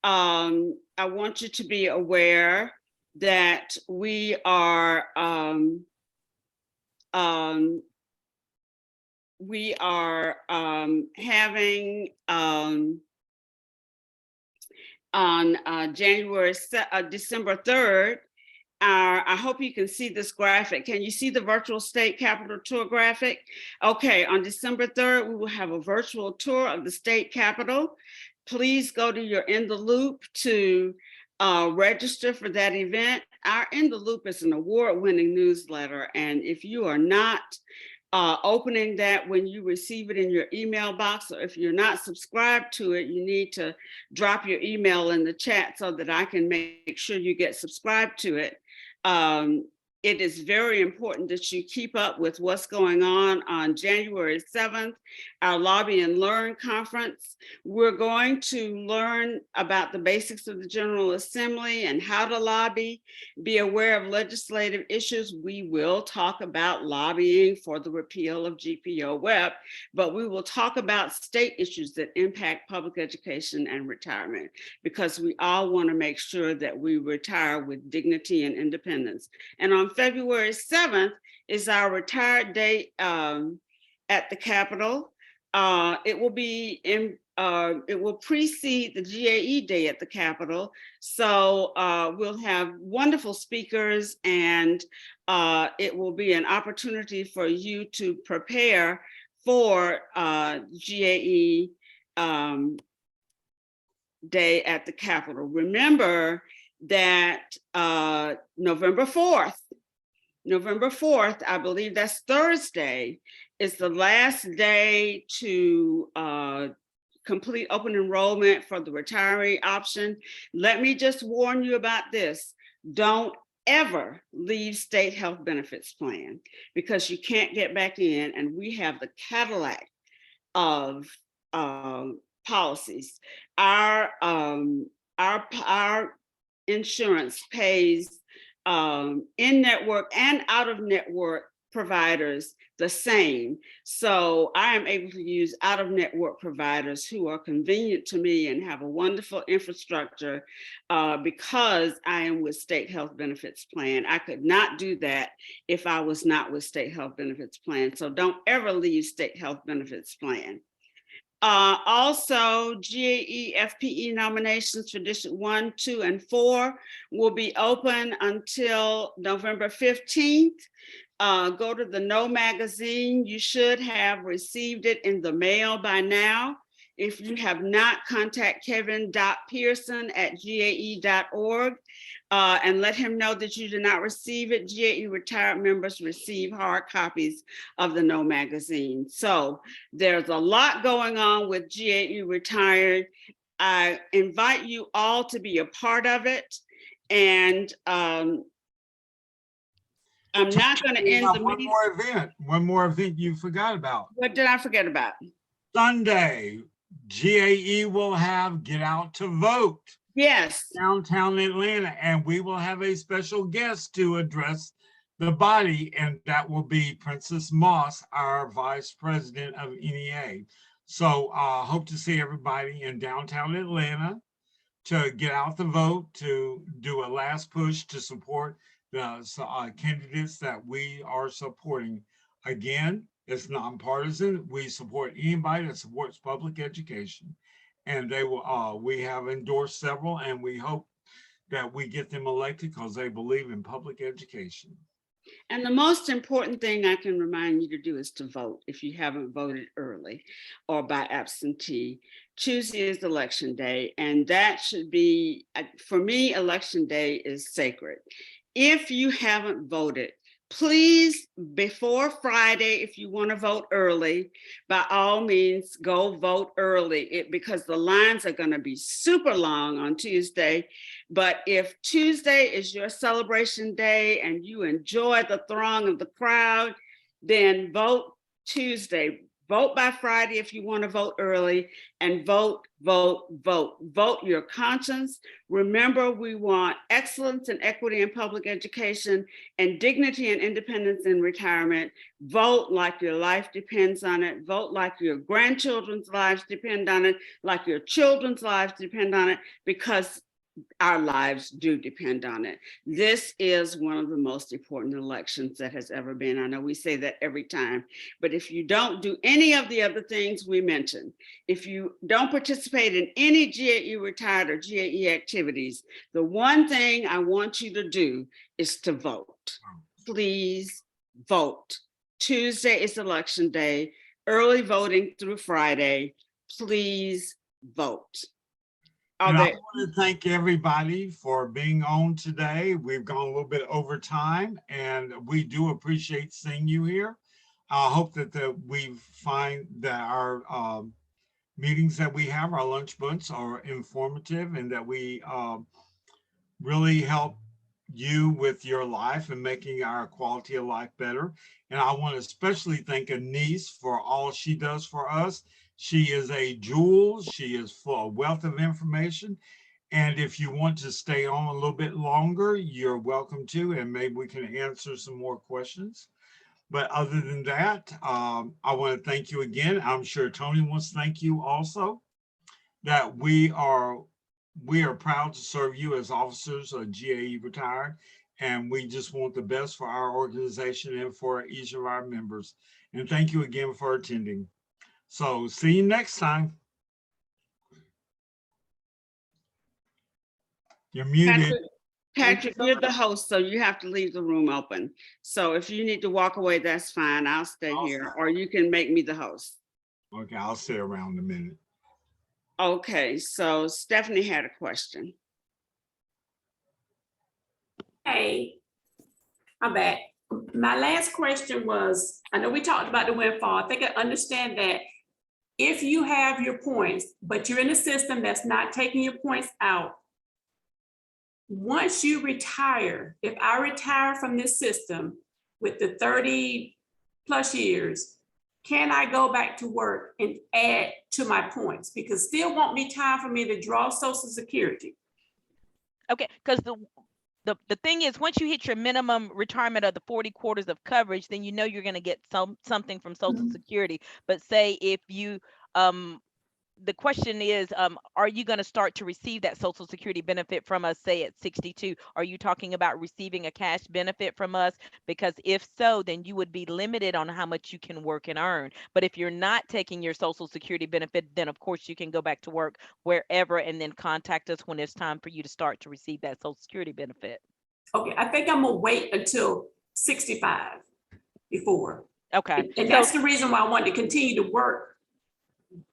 I want you to be aware that we are having on December 3rd, I hope you can see this graphic. Can you see the virtual state capitol tour graphic? Okay, on December 3rd, we will have a virtual tour of the state capitol. Please go to your In the Loop to register for that event. Our In the Loop is an award-winning newsletter, and if you are not opening that when you receive it in your email box, or if you're not subscribed to it, you need to drop your email in the chat so that I can make sure you get subscribed to it. It is very important that you keep up with what's going on January 7th, our Lobby and Learn conference. We're going to learn about the basics of the General Assembly and how to lobby, be aware of legislative issues. We will talk about lobbying for the repeal of GPO-WEP, but we will talk about state issues that impact public education and retirement, because we all want to make sure that we retire with dignity and independence. And on February 7th is our Retired Day at the Capitol. It will be in, it will precede the GAE Day at the Capitol. So we'll have wonderful speakers, and it will be an opportunity for you to prepare for GAE Day at the Capitol. Remember that November 4th, I believe that's Thursday, is the last day to complete open enrollment for the retiree option. Let me just warn you about this. Don't ever leave state health benefits plan, because you can't get back in, and we have the Cadillac of policies. Our insurance pays in-network and out-of-network providers the same. So I am able to use out-of-network providers who are convenient to me and have a wonderful infrastructure because I am with state health benefits plan. I could not do that if I was not with state health benefits plan. So don't ever leave state health benefits plan. Also, GAE FPE nominations for District 1, 2, and 4 will be open until November 15th. Go to the No magazine. You should have received it in the mail by now. If you have not, contact kevin.pearson@gae.org and let him know that you did not receive it. GAE retired members receive hard copies of the No magazine. So there's a lot going on with GAE Retired. I invite you all to be a part of it. And I'm not going to end the meeting. One more event you forgot about. What did I forget about? Sunday, GAE will have Get Out to Vote. Yes. Downtown Atlanta, and we will have a special guest to address the body, and that will be Princess Moss, our Vice President of NEA. So hope to see everybody in downtown Atlanta to get out the vote, to do a last push to support the candidates that we are supporting. Again, it's nonpartisan. We support anybody that supports public education. And they will, we have endorsed several, and we hope that we get them elected because they believe in public education. And the most important thing I can remind you to do is to vote if you haven't voted early or by absentee. Tuesday is election day, and that should be, for me, election day is sacred. If you haven't voted, please, before Friday, if you want to vote early, by all means, go vote early because the lines are going to be super long on Tuesday. But if Tuesday is your celebration day and you enjoy the throng of the crowd, then vote Tuesday. Vote by Friday if you want to vote early, and vote, vote, vote. Vote your conscience. Remember, we want excellence and equity in public education and dignity and independence in retirement. Vote like your life depends on it. Vote like your grandchildren's lives depend on it, like your children's lives depend on it, because our lives do depend on it. This is one of the most important elections that has ever been. I know we say that every time, but if you don't do any of the other things we mentioned, if you don't participate in any GAE Retired or GAE activities, the one thing I want you to do is to vote. Please vote. Tuesday is election day, early voting through Friday. Please vote. And I want to thank everybody for being on today. We've gone a little bit over time, and we do appreciate seeing you here. I hope that we find that our meetings that we have, our lunch bunch, are informative, and that we really help you with your life and making our quality of life better. And I want to especially thank Annese for all she does for us. She is a jewel. She is full of wealth of information. And if you want to stay on a little bit longer, you're welcome to, and maybe we can answer some more questions. But other than that, I want to thank you again. I'm sure Tony wants to thank you also, that we are proud to serve you as officers of GAE Retired. And we just want the best for our organization and for each of our members. And thank you again for attending. So see you next time. You're muted. Patrick, you're the host, so you have to leave the room open. So if you need to walk away, that's fine. I'll stay here, or you can make me the host. Okay, I'll stay around a minute. Okay, so Stephanie had a question. Hey, I'm back. My last question was, I know we talked about the windfall. I think I understand that if you have your points, but you're in a system that's not taking your points out, once you retire, if I retire from this system with the 30 plus years, can I go back to work and add to my points? Because still won't be time for me to draw Social Security. Okay, because the thing is, once you hit your minimum retirement of the 40 quarters of coverage, then you know you're going to get something from Social Security. But say if you the question is, are you going to start to receive that Social Security benefit from us, say at 62? Are you talking about receiving a cash benefit from us? Because if so, then you would be limited on how much you can work and earn. But if you're not taking your Social Security benefit, then of course you can go back to work wherever and then contact us when it's time for you to start to receive that Social Security benefit. Okay, I think I'm gonna wait until 65 before. Okay. And that's the reason why I wanted to continue to work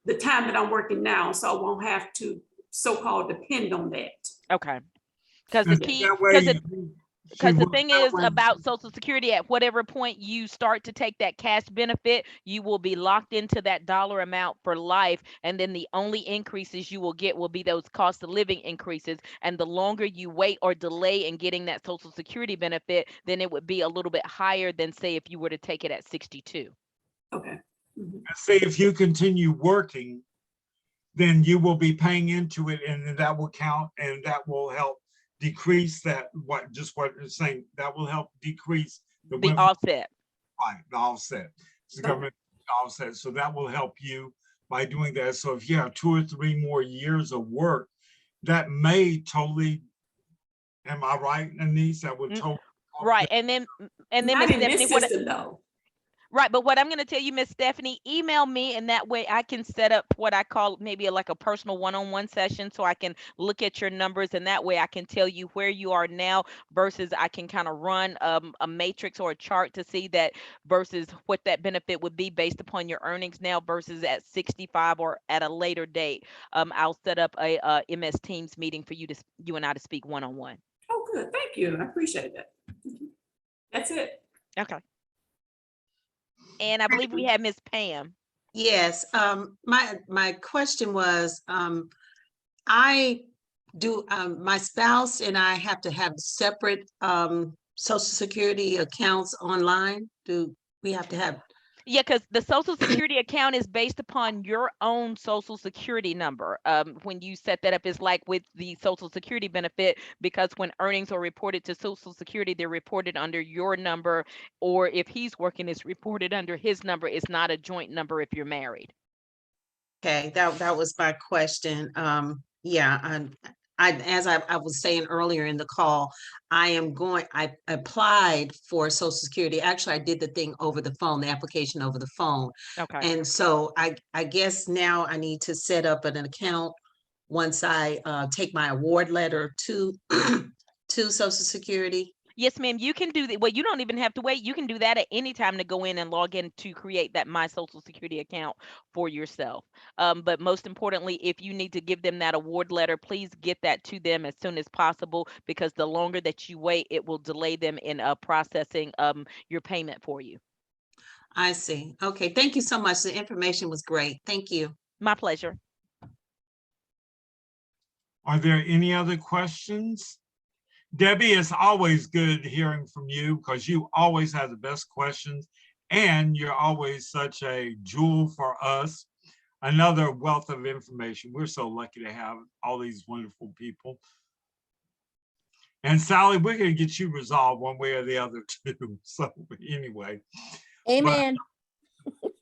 the time that I'm working now, so I won't have to so-called depend on that. Okay. Because the key, because the thing is about Social Security, at whatever point you start to take that cash benefit, you will be locked into that dollar amount for life. And then the only increases you will get will be those cost of living increases. And the longer you wait or delay in getting that Social Security benefit, then it would be a little bit higher than, say, if you were to take it at 62. Okay. Say if you continue working, then you will be paying into it, and that will count, and that will help decrease that, what you're saying, that will help decrease the offset. Right, the offset. It's the government offset. So that will help you by doing that. So if you have 2 or 3 more years of work, that may totally, am I right, Annese? That would totally. Right. And then Not in this system, though. Right, but what I'm going to tell you, Miss Stephanie, email me, and that way I can set up what I call maybe like a personal one-on-one session, so I can look at your numbers, and that way I can tell you where you are now versus I can kind of run a matrix or a chart to see that versus what that benefit would be based upon your earnings now versus at 65 or at a later date. I'll set up a MS Teams meeting for you and I to speak one-on-one. Oh, good. Thank you. I appreciate that. That's it. Okay. And I believe we have Miss Pam. Yes, my question was, I do, my spouse and I have to have separate Social Security accounts online. Do we have to have? Yeah, because the Social Security account is based upon your own Social Security number. When you set that up, it's like with the Social Security benefit, because when earnings are reported to Social Security, they're reported under your number, or if he's working, it's reported under his number. It's not a joint number if you're married. Okay, that was my question. Yeah, as I was saying earlier in the call, I applied for Social Security. Actually, I did the thing over the phone, the application over the phone. Okay. And so I guess now I need to set up an account once I take my award letter to to Social Security. Yes, ma'am. You can do that. Well, you don't even have to wait. You can do that at any time to go in and log in to create that My Social Security account for yourself. But most importantly, if you need to give them that award letter, please get that to them as soon as possible, because the longer that you wait, it will delay them in processing your payment for you. I see. Okay. Thank you so much. The information was great. Thank you. My pleasure. Are there any other questions? Debbie, it's always good hearing from you because you always have the best questions, and you're always such a jewel for us. Another wealth of information. We're so lucky to have all these wonderful people. And Sally, we're going to get you resolved one way or the other too. So anyway. Amen.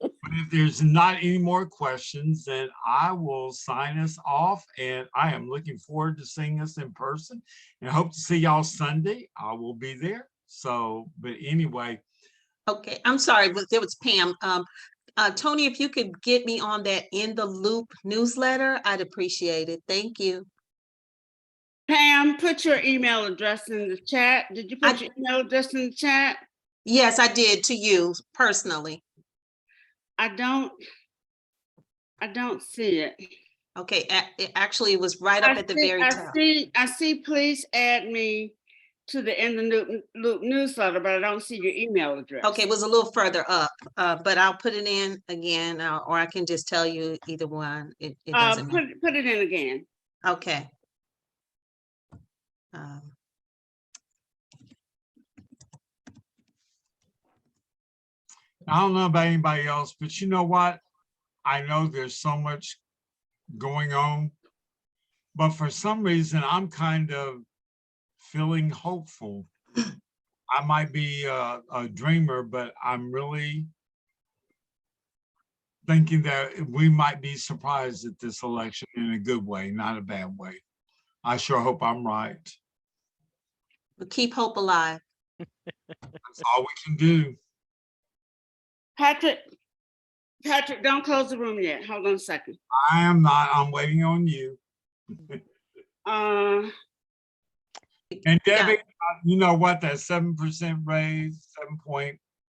But if there's not any more questions, then I will sign us off, and I am looking forward to seeing us in person, and I hope to see y'all Sunday. I will be there. So, but anyway. Okay, I'm sorry, but there was Pam. Tony, if you could get me on that In the Loop newsletter, I'd appreciate it. Thank you. Pam, put your email address in the chat. Did you put your email address in the chat? Yes, I did, to you personally. I don't see it. Okay, it actually was right up at the very top. I see, please add me to the In the Loop newsletter, but I don't see your email address. Okay, it was a little further up, but I'll put it in again, or I can just tell you either one. It doesn't matter. Put it in again. Okay. I don't know about anybody else, but you know what? I know there's so much going on, but for some reason, I'm kind of feeling hopeful. I might be a dreamer, but I'm really thinking that we might be surprised at this election in a good way, not a bad way. I sure hope I'm right. But keep hope alive. That's all we can do. Patrick, don't close the room yet. Hold on a second. I am not. I'm waiting on you. And Debbie, you know what? That 7% raise,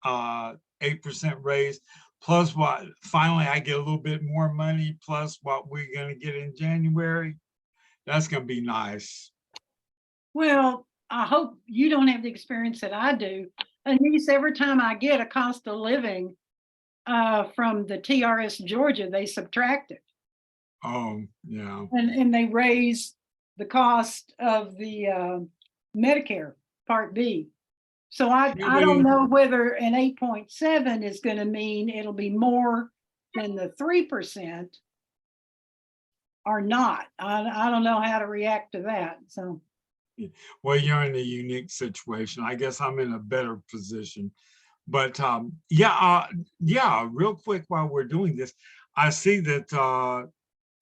7.8% raise, plus what? Finally, I get a little bit more money, plus what we're going to get in January. That's going to be nice. Well, I hope you don't have the experience that I do. Annese, every time I get a cost of living from the TRS Georgia, they subtract it. Oh, yeah. And they raise the cost of the Medicare Part B. So I don't know whether an 8.7 is going to mean it'll be more than the 3% or not. I don't know how to react to that. So. Well, you're in a unique situation. I guess I'm in a better position. But yeah, real quick while we're doing this, I see that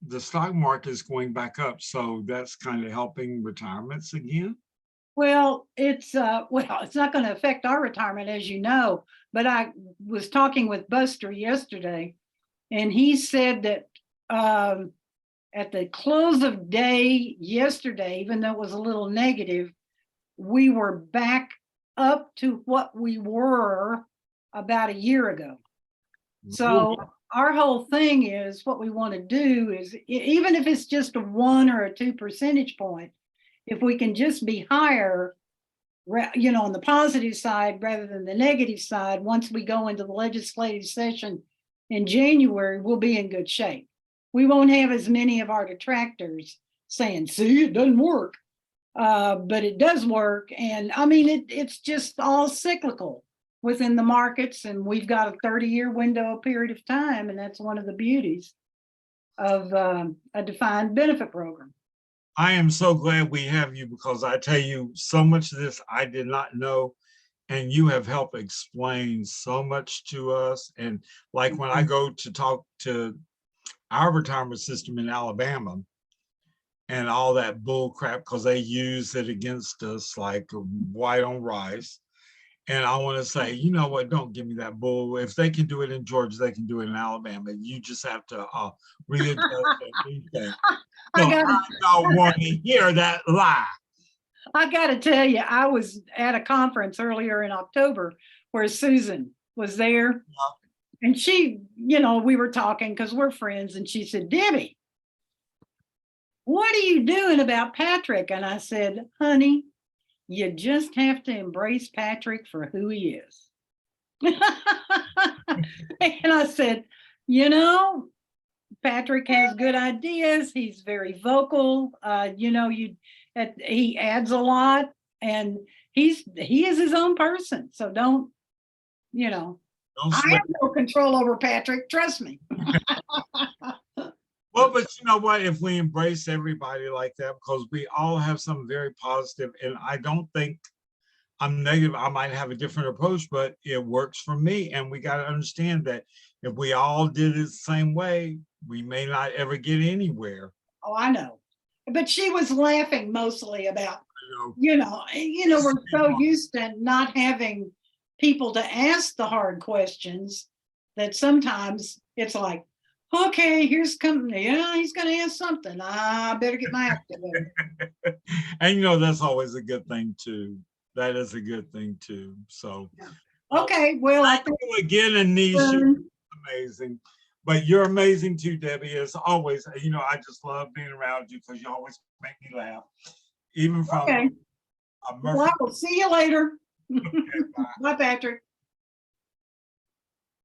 the stock market is going back up. So that's kind of helping retirements again. Well, it's not going to affect our retirement, as you know, but I was talking with Buster yesterday, and he said that at the close of day yesterday, even though it was a little negative, we were back up to what we were about a year ago. So our whole thing is what we want to do is, even if it's just a 1 or a 2 percentage point, if we can just be higher, you know, on the positive side rather than the negative side, once we go into the legislative session in January, we'll be in good shape. We won't have as many of our detractors saying, see, it doesn't work. But it does work. And I mean, it's just all cyclical within the markets. And we've got a 30-year window period of time. And that's one of the beauties of a defined benefit program. I am so glad we have you, because I tell you, so much of this I did not know, and you have helped explain so much to us. And like when I go to talk to our retirement system in Alabama and all that bull crap, because they use it against us like white on rice. And I want to say, you know what, don't give me that bull. If they can do it in Georgia, they can do it in Alabama. You just have to readjust everything. So I don't want to hear that lie. I got to tell you, I was at a conference earlier in October where Susan was there. Yeah. And she, you know, we were talking because we're friends, and she said, Debbie, what are you doing about Patrick? And I said, honey, you just have to embrace Patrick for who he is. And I said, you know, Patrick has good ideas. He's very vocal. You know, he adds a lot, and he is his own person. So don't, you know, I have no control over Patrick. Trust me. Well, but you know what? If we embrace everybody like that, because we all have something very positive, and I don't think I'm negative. I might have a different approach, but it works for me. And we got to understand that if we all did it the same way, we may not ever get anywhere. Oh, I know. But she was laughing mostly about, you know, we're so used to not having people to ask the hard questions that sometimes it's like, okay, here's company. Yeah, he's gonna ask something. I better get my act together. And you know, that's always a good thing too. That is a good thing too. So. Okay, well, I Thank you again, Annese. You're think amazing. But you're amazing too, Debbie, as always. You know, I just love being around you because you always make me laugh. Even from okay. a Well, Murphy. I will see you later. Okay, bye. Bye, Patrick.